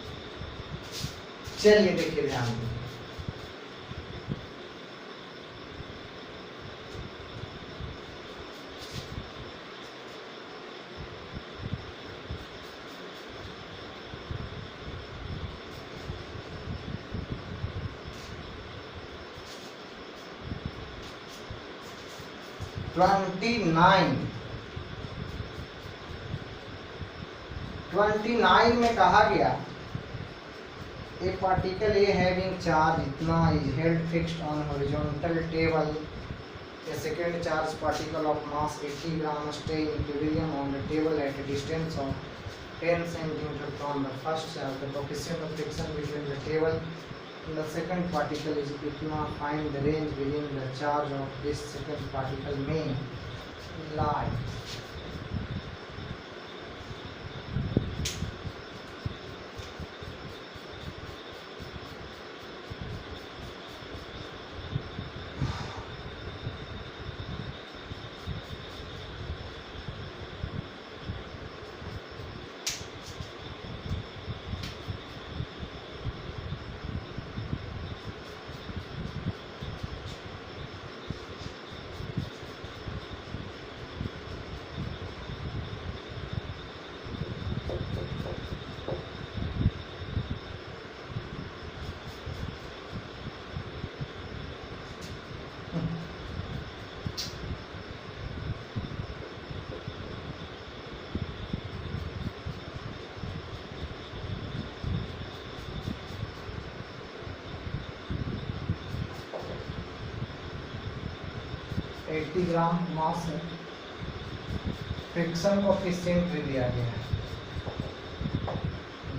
चलिए देखिए ध्यान दीजिए। ट्वेंटी नाइन में कहा गया a particle A having charge इतना is held fixed on horizontal table. A second charge particle of mass 80 gram stay in equilibrium on the table at a distance of 10 cm from the first charge. The coefficient of friction between the table and the second particle is इतना, find the range within the charge of this second particle may lie. Eighty gram mass है, friction coefficient भी दिया गया है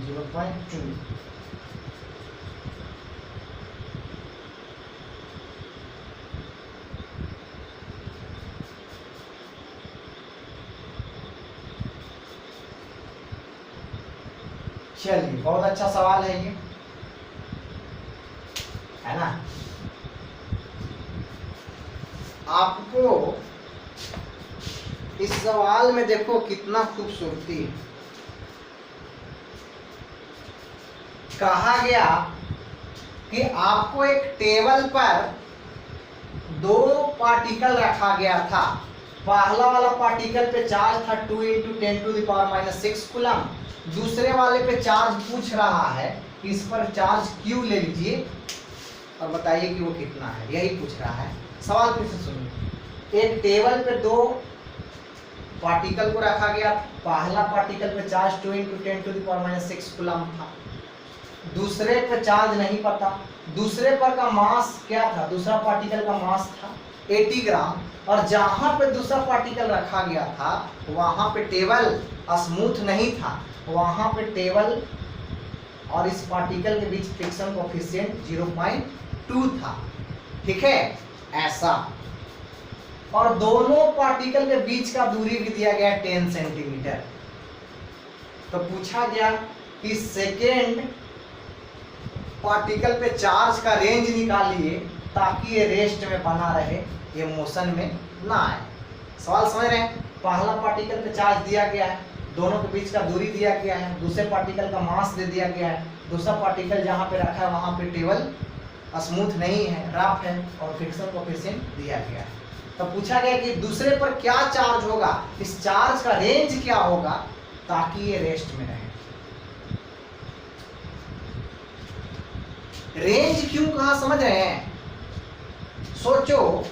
0.2। चलिए, बहुत अच्छा सवाल है ये, है ना। आपको इस सवाल में देखो कितना खूबसूरती है। कहा गया कि आपको एक टेबल पर दो पार्टिकल रखा गया था। पहला वाला पार्टिकल पे चार्ज था 2 × 10⁻⁻6 कूलम। दूसरे वाले पे चार्ज पूछ रहा है कि इस पर चार्ज Q ले लीजिए और बताइए कि वो कितना है, यही पूछ रहा है। सवाल फिर से सुनिए। एक टेबल पे दो पार्टिकल को रखा गया। पहला पार्टिकल पे चार्ज 2 × 10⁻6 कूलम था। दूसरे पे चार्ज नहीं पता। दूसरे पर का मास क्या था? दूसरा पार्टिकल का मास था 80 ग्राम। और जहां पे दूसरा पार्टिकल रखा गया था वहां पे टेबल स्मूथ नहीं था, वहां पे टेबल और इस पार्टिकल के बीच फ्रिक्शन कोएफिशिएंट 0.2 था। ठीक है, ऐसा। और दोनों पार्टिकल के बीच का दूरी भी दिया गया 10 सेंटीमीटर। तो पूछा गया कि सेकेंड पार्टिकल पे चार्ज का रेंज निकालिए ताकि ये रेस्ट में बना रहे, ये मोशन में ना आए। सवाल समझ रहे हैं? पहला पार्टिकल पे चार्ज दिया गया है, दोनों के बीच का दूरी दिया गया है, दूसरे पार्टिकल का मास दे दिया गया है, दूसरा पार्टिकल जहाँ पे रखा है वहाँ पे टेबल स्मूथ नहीं है, रफ है, और फ्रिक्शन कोएफिशिएंट दिया गया है। तो पूछा गया कि दूसरे पर क्या चार्ज होगा, इस चार्ज का रेंज क्या होगा ताकि ये रेस्ट में रहे। रेंज क्यों कहा समझ रहे हैं? सोचो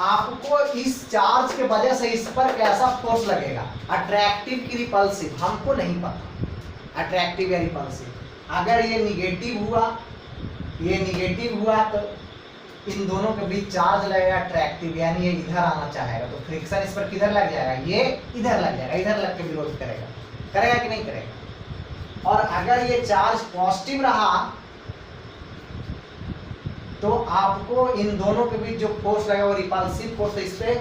आपको इस चार्ज के वजह से इस पर कैसा फोर्स लगेगा, अट्रैक्टिव की रिपल्सिव, हमको नहीं पता अट्रैक्टिव या रिपल्सिव। अगर ये निगेटिव हुआ, ये निगेटिव हुआ तो इन दोनों के बीच चार्ज लगेगा अट्रैक्टिव, यानी ये इधर आना चाहेगा तो फ्रिक्शन इस पर किधर लग जाएगा, ये इधर लग जाएगा, इधर लग के विरोध करेगा, करेगा कि नहीं करेगा। और अगर ये चार्ज पॉजिटिव रहा तो आपको इन दोनों के बीच जो फोर्स लगेगा वो रिपल्सिव फोर्स, इस पे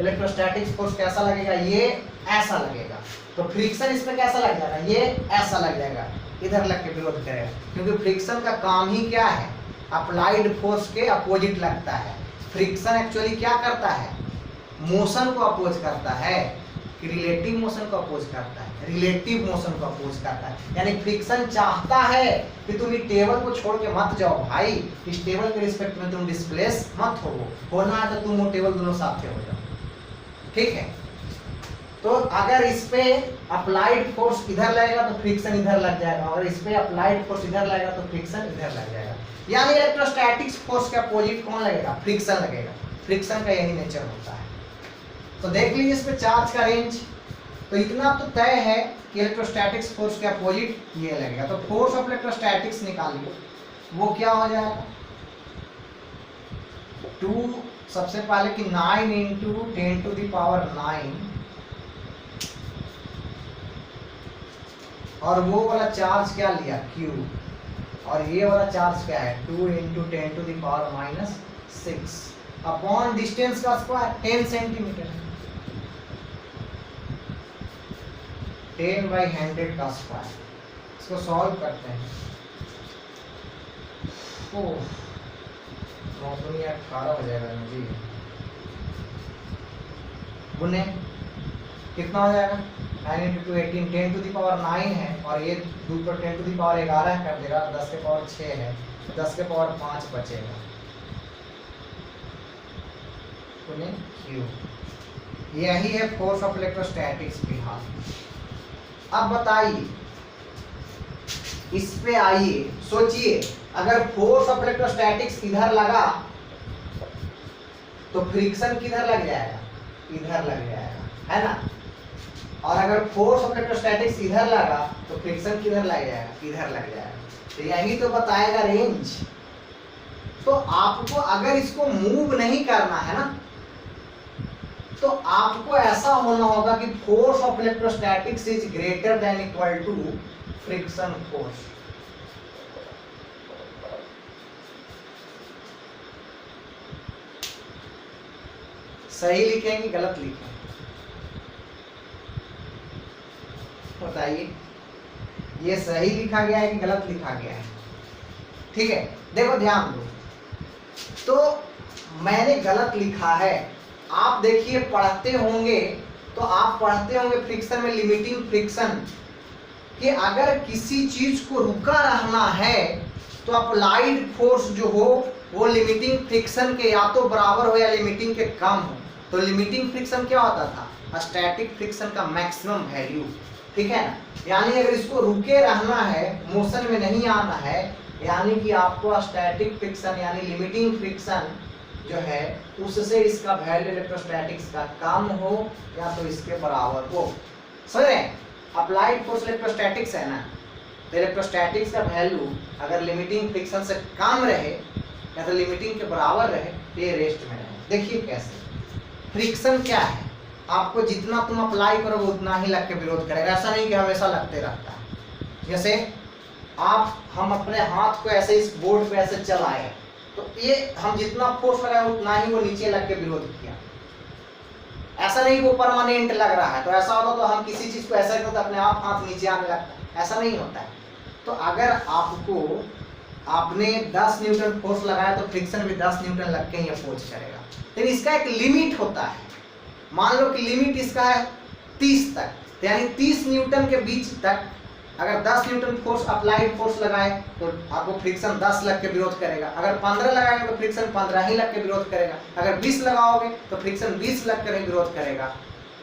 इलेक्ट्रोस्टैटिक फोर्स कैसा लगेगा, ये ऐसा लगेगा। तो फ्रिक्शन इस पे कैसा लग जाएगा, ये ऐसा लग जाएगा, इधर लग के विरोध करेगा, क्योंकि फ्रिक्शन का काम ही क्या है, अप्लाइड फोर्स के अपोजिट लगता है। फ्रिक्शन एक्चुअली क्या करता है, मोशन को अपोज करता है, कि रिलेटिव मोशन को अपोज करता है, रिलेटिव मोशन को अपोज करता है। यानी फ्रिक्शन चाहता है कि तुम इस टेबल को छोड़ के मत जाओ भाई, इस टेबल के रिस्पेक्ट में तुम डिस्प्लेस मत हो, होना है तो तुम वो टेबल दोनों साथ हो जाओ, ठीक है। तो अगर इस पे अप्लाइड फोर्स इधर लगेगा तो फ्रिक्शन इधर लग जाएगा, और इस पे अप्लाइड फोर्स इधर लगेगा तो फ्रिक्शन इधर लग जाएगा। यानी इलेक्ट्रोस्टैटिक्स फोर्स के अपोजिट कौन लगेगा, फ्रिक्शन लगेगा। फ्रिक्शन का यही नेचर होता है। तो देख लीजिए इस पे चार्ज का रेंज, तो इतना तो तय है कि इलेक्ट्रोस्टैटिक्स फोर्स के अपोजिट ये लगेगा। तो फोर्स ऑफ इलेक्ट्रोस्टैटिक्स निकालिए, वो क्या हो जाएगा, 2 सबसे पहले कि 9 × 10⁹ और वो वाला चार्ज क्या लिया, Q, और ये वाला चार्ज क्या है, 2 × 10⁻⁶ अपॉन डिस्टेंस का स्क्वायर 10 सेंटीमीटर, 10/100 का स्क्वायर। इसको सॉल्व करते हैं। 18 हो जाएगा जी, गुने कितना हो जाएगा, 9 × 2 18, 10⁻9 है, और ये 2 पर 10⁻11 कर देगा, 10⁻6 है, 10⁻5 बचेगा, गुने Q। यही है फोर्स ऑफ इलेक्ट्रोस्टैटिक्स की हाल। अब बताइए, इस पे आइए, सोचिए अगर फोर्स ऑफ इलेक्ट्रोस्टैटिक्स इधर लगा तो फ्रिक्शन किधर लग जाएगा, इधर लग जाएगा, है ना। और अगर फोर्स ऑफ इलेक्ट्रोस्टैटिक्स इधर लगा तो फ्रिक्शन किधर लग जाएगा, इधर लग जाएगा। तो यही तो बताएगा रेंज। तो आपको अगर इसको मूव नहीं करना है ना, तो आपको ऐसा होना होगा कि force of electrostatics is greater than equal to friction force. सही लिखें कि गलत लिखें, बताइए। ये सही लिखा गया है कि गलत लिखा गया है, ठीक है। देखो ध्यान दो, तो मैंने गलत लिखा है। आप देखिए पढ़ते होंगे तो आप पढ़ते होंगे फ्रिक्शन में लिमिटिंग फ्रिक्शन, कि अगर किसी चीज को रुका रहना है तो अप्लाइड फोर्स जो हो वो लिमिटिंग फ्रिक्शन के या तो बराबर हो या लिमिटिंग के कम हो। तो लिमिटिंग फ्रिक्शन क्या होता था, स्टैटिक फ्रिक्शन का मैक्सिमम वैल्यू, ठीक है ना। यानी अगर इसको रुके रहना है, मोशन में नहीं आना है, यानी कि आपको स्टैटिक फ्रिक्शन यानी लिमिटिंग फ्रिक्शन जो है उससे इसका वैल्यू इलेक्ट्रोस्टैटिक्स का कम हो या तो इसके बराबर हो। समझ रहे हैं, अप्लाइड फोर्स इलेक्ट्रोस्टैटिक्स है ना, तो इलेक्ट्रोस्टैटिक्स का वैल्यू अगर लिमिटिंग फ्रिक्शन से कम रहे या तो लिमिटिंग के बराबर रहे तो ये रेस्ट में रहे। देखिए कैसे, फ्रिक्शन क्या है, आपको जितना तुम अप्लाई करोगे उतना ही लग के विरोध करेगा, ऐसा नहीं कि हमेशा लगते रहता है। जैसे हम अपने हाथ को ऐसे इस बोर्ड पे ऐसे चलाए तो ये हम जितना फोर्स लगाए उतना ही वो नीचे लग के विरोध किया। ऐसा नहीं वो परमानेंट लग रहा है, तो ऐसा होता तो हम किसी चीज को ऐसा करते अपने आप हाथ नीचे आने लगता, ऐसा नहीं होता है। तो अगर आपने 10 न्यूटन फोर्स लगाया तो फ्रिक्शन भी 10 न्यूटन लग के ही अपोज करेगा। लेकिन इसका एक लिमिट होता है, मान लो कि लिमिट इसका है 30 तक, तो यानी 30 न्यूटन के बीच तक अगर 10 न्यूटन फोर्स अप्लाइड फोर्स लगाए तो आपको फ्रिक्शन 10 लग के विरोध करेगा, अगर 15 लगाएंगे तो फ्रिक्शन 15 ही लग के विरोध करेगा, अगर 20 लगाओगे तो फ्रिक्शन 20 लग कर ही विरोध करेगा,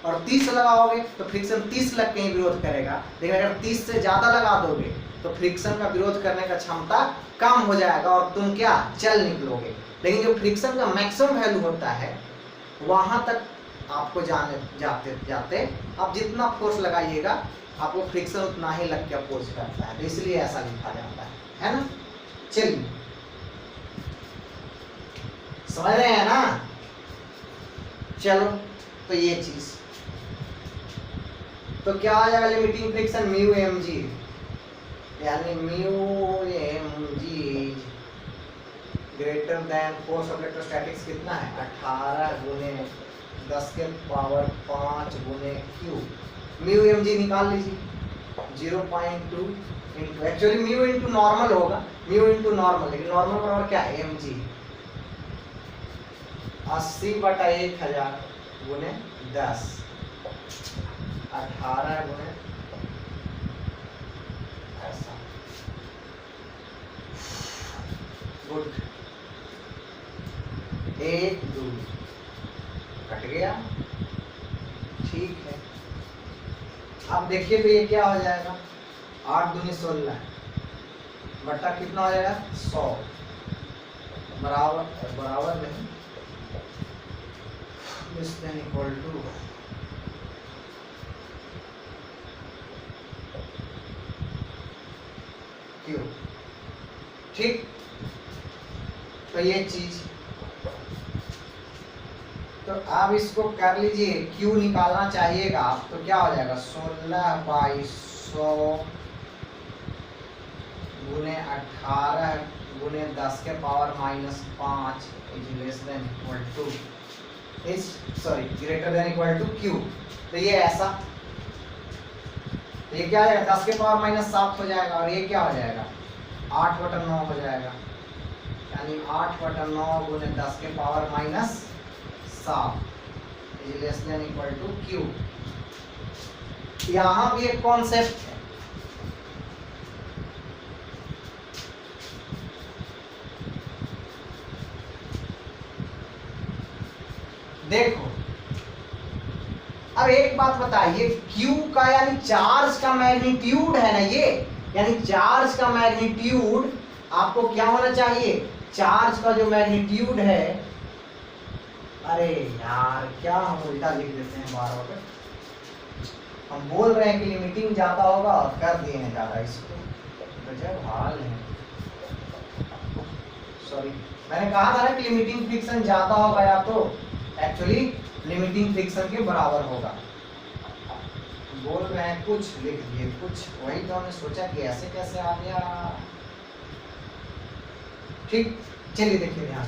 और 30 लगाओगे तो फ्रिक्शन 30 लग के ही विरोध करेगा। लेकिन अगर 30 से ज्यादा लगा दोगे तो फ्रिक्शन का विरोध करने का क्षमता कम हो जाएगा और तुम क्या चल निकलोगे। लेकिन जो फ्रिक्शन का मैक्सिमम वैल्यू होता है वहां तक आपको जाते जाते आप जितना फोर्स लगाइएगा आपको फ्रिक्शन उतना ही लग के अपोज करता है, तो इसलिए ऐसा लिखा जाता है ना। चलिए समझ रहे हैं ना। चलो तो ये चीज तो क्या आ जाएगा limiting friction mu M G, यानी mu M G greater than force of electrostatics कितना है 18 गुने 10 के पावर 5 गुने क्यू। म्यू एम जी निकाल लीजिए 0.2 into, actually mu into normal होगा, म्यू इंटू नॉर्मल, लेकिन नॉर्मल बराबर क्या है एम जी 80/1000 गुने 10 18 गुने ऐसा। गुड, 1 2 कट गया, ठीक है। अब देखिए तो ये क्या हो जाएगा 8 दूनी 16 बट्टा कितना हो जाएगा 100 बराबर नहीं इक्वल टू क्यू, ठीक। तो ये चीज तो आप इसको कर लीजिए, क्यू निकालना चाहिएगा तो क्या हो जाएगा 16/100 गुने 18 गुने 10 के power -5 is less than equal to is sorry greater than equal to Q. तो ये ऐसा, तो ये क्या हो जाएगा 10 के पावर -7 हो जाएगा और ये क्या हो जाएगा 8/9 हो जाएगा, यानी 8/9 गुने 10 के power -7 is less than equal to Q. यहां भी एक कॉन्सेप्ट है, देखो अब एक बात बताइए, Q का यानी चार्ज का मैग्नीट्यूड है ना ये, यानी चार्ज का मैग्नीट्यूड आपको क्या होना चाहिए, चार्ज का जो मैग्नीट्यूड है, अरे यार क्या हम उल्टा लिख देते हैं बार बार, हम बोल रहे हैं कि लिमिटिंग ज्यादा होगा और कर दिए हैं ज्यादा, इसको गजब हाल है। सॉरी मैंने कहा था ना कि लिमिटिंग फ्रिक्शन ज्यादा होगा या तो एक्चुअली लिमिटिंग फ्रिक्शन के बराबर होगा, बोल रहे हैं कुछ लिख दिए कुछ, वही तो हमने सोचा कि ऐसे कैसे आ गया, ठीक। चलिए देखिए ध्यान,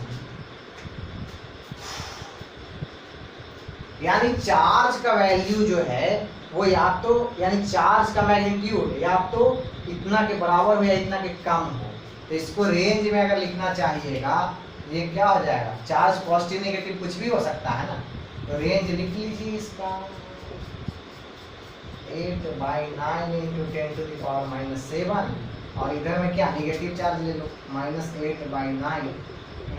यानी चार्ज का वैल्यू जो है वो या तो यानी चार्ज का मैग्नीट्यूड या तो इतना के बराबर हो या इतना के कम हो, तो इसको रेंज में अगर लिखना चाहिएगा ये क्या हो जाएगा, चार्ज पॉजिटिव नेगेटिव कुछ भी हो सकता है ना, तो रेंज लिख लीजिए इसका 8/9 × 10⁻⁻7 और इधर में क्या नेगेटिव चार्ज ले लो -8/9 ×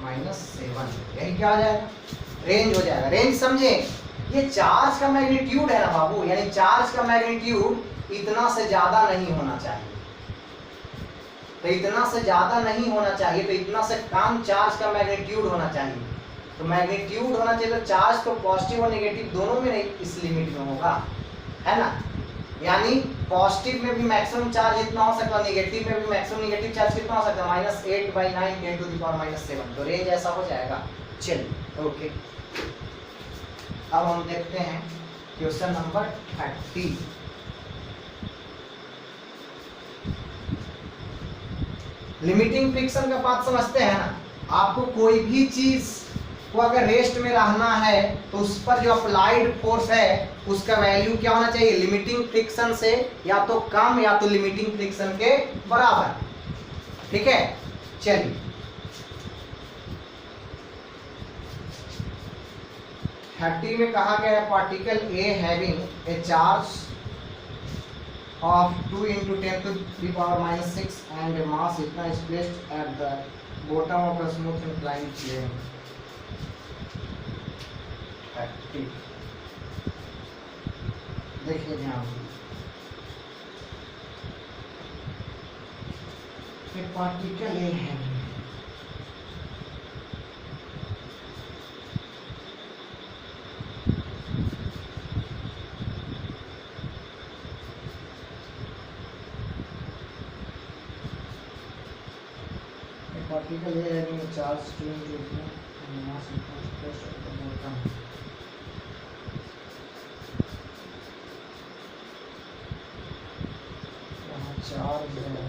10⁻⁻7, यही क्या हो जाएगा रेंज हो जाएगा। रेंज समझे, ये चार्ज का मैग्नीट्यूड है ना बाबू, यानी चार्ज का मैग्नीट्यूड इतना से ज्यादा नहीं होना चाहिए, तो इतना से ज्यादा नहीं होना चाहिए, तो इतना से कम चार्ज का मैग्नीट्यूड होना चाहिए, तो मैग्नीट्यूड होना चाहिए तो चार्ज तो पॉजिटिव और नेगेटिव दोनों में इस लिमिट में होगा, है ना, यानी पॉजिटिव में भी मैक्सिमम चार्ज इतना हो सकता है, नेगेटिव में भी मैक्सिमम नेगेटिव चार्ज कितना हो सकता है -8/9 × 10⁻⁻7, तो रेंज ऐसा हो जाएगा। चलिए ओके, अब हम देखते हैं क्वेश्चन नंबर 30। लिमिटिंग फ्रिक्शन का बात समझते हैं ना, आपको कोई भी को अगर रेस्ट में रहना है तो उस पर जो अप्लाइड फोर्स है उसका वैल्यू क्या होना चाहिए, लिमिटिंग फ्रिक्शन से या तो कम या तो लिमिटिंग फ्रिक्शन के बराबर। ठीक है, चलिए 30 में कहा गया है particle A having a charge of 2 into 10 to the power minus 6 and a mass इतना is placed at the bottom of a smooth inclined plane। 30 देखिए ध्यान से पार्टिकल ए है पार्टिकल है यानी charge 2 into 10 and mass equals pressure at the bottom। यहाँ charge है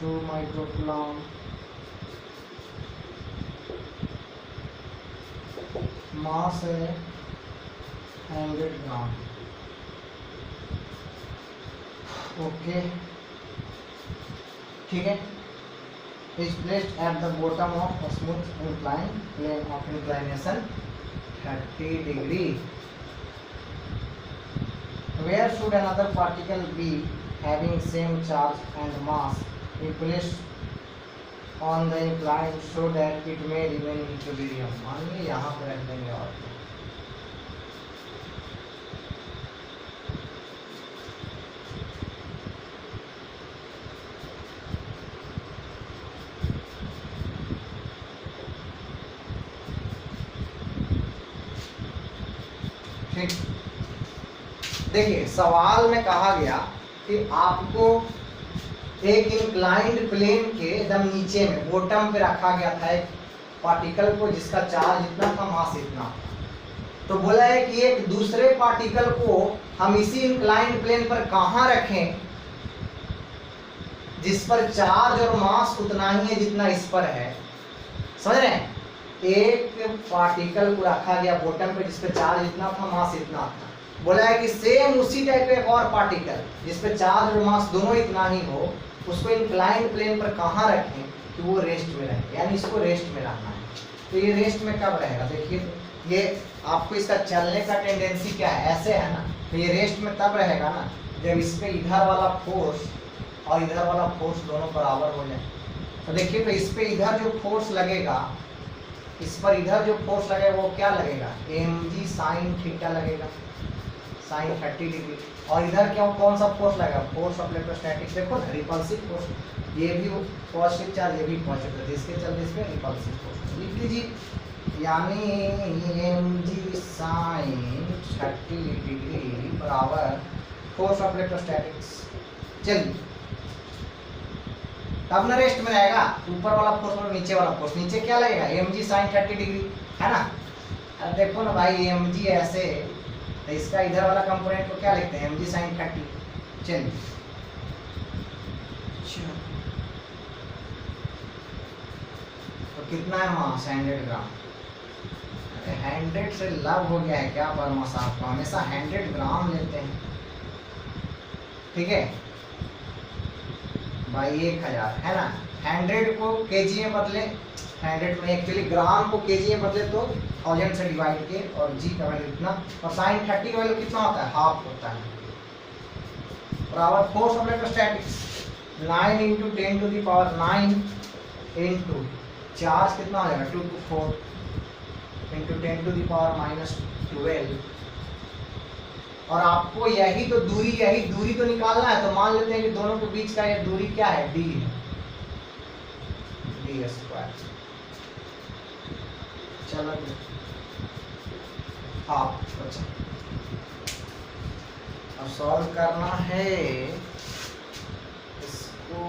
2 microcoulomb, मास है 100 ग्राम। ओके ठीक है, is placed at the bottom of a smooth inclined plane of inclination 30 degree। Where should another particle be having same charge and mass be placed on the incline so that it may remain equilibrium। मानिए यहाँ पर रख देंगे और देखिए सवाल में कहा गया कि आपको एक इंक्लाइंड प्लेन के एकदम नीचे में बॉटम पे रखा गया था एक पार्टिकल को जिसका चार्ज इतना था, मास इतना था। तो बोला है कि एक दूसरे पार्टिकल को हम इसी इंक्लाइंड प्लेन पर कहाँ रखें जिस पर चार्ज और मास उतना ही है जितना इस पर है। समझ रहे हैं, एक पार्टिकल को रखा गया बॉटम पे जिस पे चार्ज इतना था, मास इतना था। बोला है कि सेम उसी टाइप का एक और पार्टिकल जिस पे चार्ज और मास दोनों इतना ही हो, उसको इंक्लाइंड प्लेन पर कहाँ रखें कि वो रेस्ट में रहे, यानी इसको रेस्ट में रखना है। तो ये रेस्ट में कब रहेगा, देखिए ये आपको इसका चलने का टेंडेंसी क्या है, ऐसे है ना, तो ये रेस्ट में तब रहेगा ना जब इस पे इधर वाला फोर्स और इधर वाला फोर्स दोनों बराबर हो जाए। तो देखिए तो इस पे इधर जो फोर्स लगेगा, इस पर इधर जो फोर्स लगेगा वो क्या लगेगा, mg sin थीटा लगेगा, sin 30 डिग्री। और इधर क्या कौन सा फोर्स लगेगा, फोर्स ऑफ इलेक्ट्रोस्टैटिक। देखो ना रिपल्सिव फोर्स, ये भी पॉजिटिव चार्ज, ये भी पॉजिटिव चार्ज, इसके चलते इस पे रिपल्सिव फोर्स लिख लीजिए, यानी mg sin 30 डिग्री बराबर फोर्स ऑफ इलेक्ट्रोस्टैटिक्स। चलिए तब ना रेस्ट में रहेगा, ऊपर वाला फोर्स और नीचे वाला फोर्स, नीचे क्या लगेगा mg sin 30 डिग्री, है ना। अब देखो ना भाई mg ऐसे, तो इसका इधर वाला कंपोनेंट को क्या लिखते हैं, mg sin 30। चलिए तो कितना है मास, 100 ग्राम। 100 से लव हो गया है क्या पर मास, आपको हमेशा 100 ग्राम लेते हैं, ठीक है भाई 1000, है ना। 100 को केजी में बदले, 100 में एक्चुअली ग्राम को केजी में बदले तो 1000 से डिवाइड के, और जी का वैल्यू इतना, और sin 30 का वैल्यू कितना होता है, हाफ होता है। बराबर force of electrostatics 9 × 10⁹ into charge कितना हो जाएगा 2 to 4 × 10⁻⁻12। और आपको यही दूरी तो निकालना है, तो मान लेते हैं कि दोनों के बीच का ये दूरी क्या है, d है, d²। चलो अच्छा अब सॉल्व करना है इसको,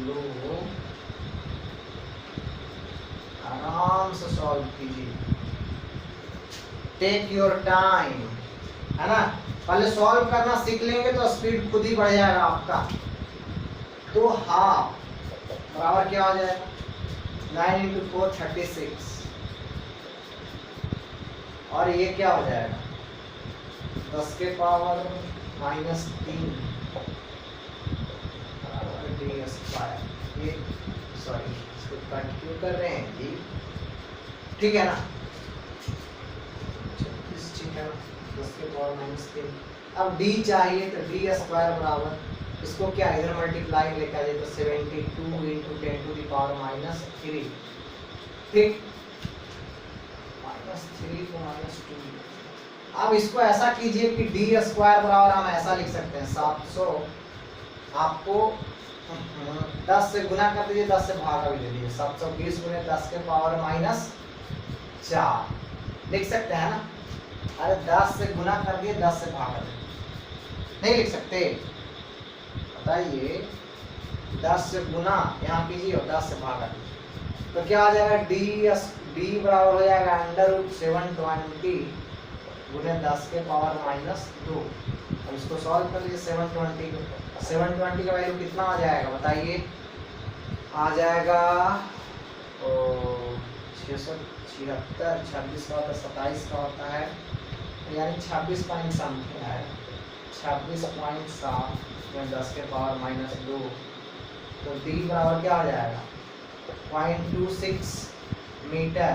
लो आराम से सॉल्व कीजिए, टेक योर टाइम, है ना। पहले सॉल्व करना सीख लेंगे तो स्पीड खुद ही बढ़ जाएगा आपका। तो हाफ बराबर क्या हो जाएगा 9 इंटू 4 36 और ये क्या हो जाएगा 10 के पावर -3 डी स्क्वायर। ये सॉरी इसको कट क्यों कर रहे हैं जी, ठीक है ना 36 ठीक है ना 10 के पावर -3। अब डी चाहिए तो डी स्क्वायर बराबर इसको क्या इधर मल्टीप्लाई लेकर आ जाए तो 72 इंटू 10 टू द पावर -3 ठीक -3 को -2। अब इसको ऐसा कीजिए कि डी स्क्वायर बराबर हम ऐसा लिख सकते हैं 700 आपको 10 से गुना कर दीजिए 10 से भागा भी दे दीजिए 720 गुने 10 के पावर -4 लिख सकते हैं ना। अरे 10 से गुना कर दिए 10 से भागा दे नहीं लिख सकते बताइए 10 से गुना यहाँ कीजिए और 10 से भागा दीजिए तो क्या आ जाएगा डी बराबर हो जाएगा √720 गुने 10 के पावर -2। अब इसको सॉल्व कर लीजिए 720 का वैल्यू कितना आ जाएगा बताइए आ जाएगा 676 26 का होता है 27 का होता है यानी 26 पॉइंट समथिंग है 26.7 में 10 के पावर -2 तो डी बराबर क्या हो जाएगा 0.26 मीटर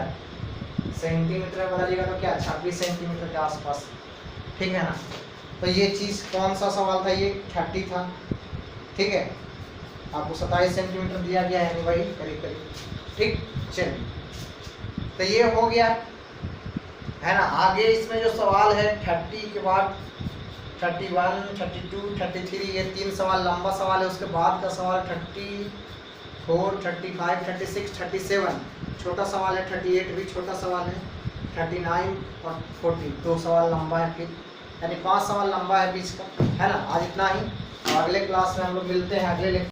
सेंटीमीटर में बदलिएगा तो क्या 26 सेंटीमीटर के आसपास ठीक है ना। तो ये चीज़ कौन सा सवाल था ये 30 था ठीक है आपको 27 सेंटीमीटर दिया गया है यानी वही करीब करीब ठीक। चलिए तो ये हो गया है ना। आगे इसमें जो सवाल है 30 के बाद 31 32 33 ये 3 सवाल लंबा सवाल है। उसके बाद का सवाल 34 35 36 37 छोटा सवाल है 38 भी छोटा सवाल है 39 और 40 2 सवाल लंबा है फिर यानी 5 सवाल लंबा है बीच का है ना। आज इतना ही और अगले क्लास में हम लोग मिलते हैं अगले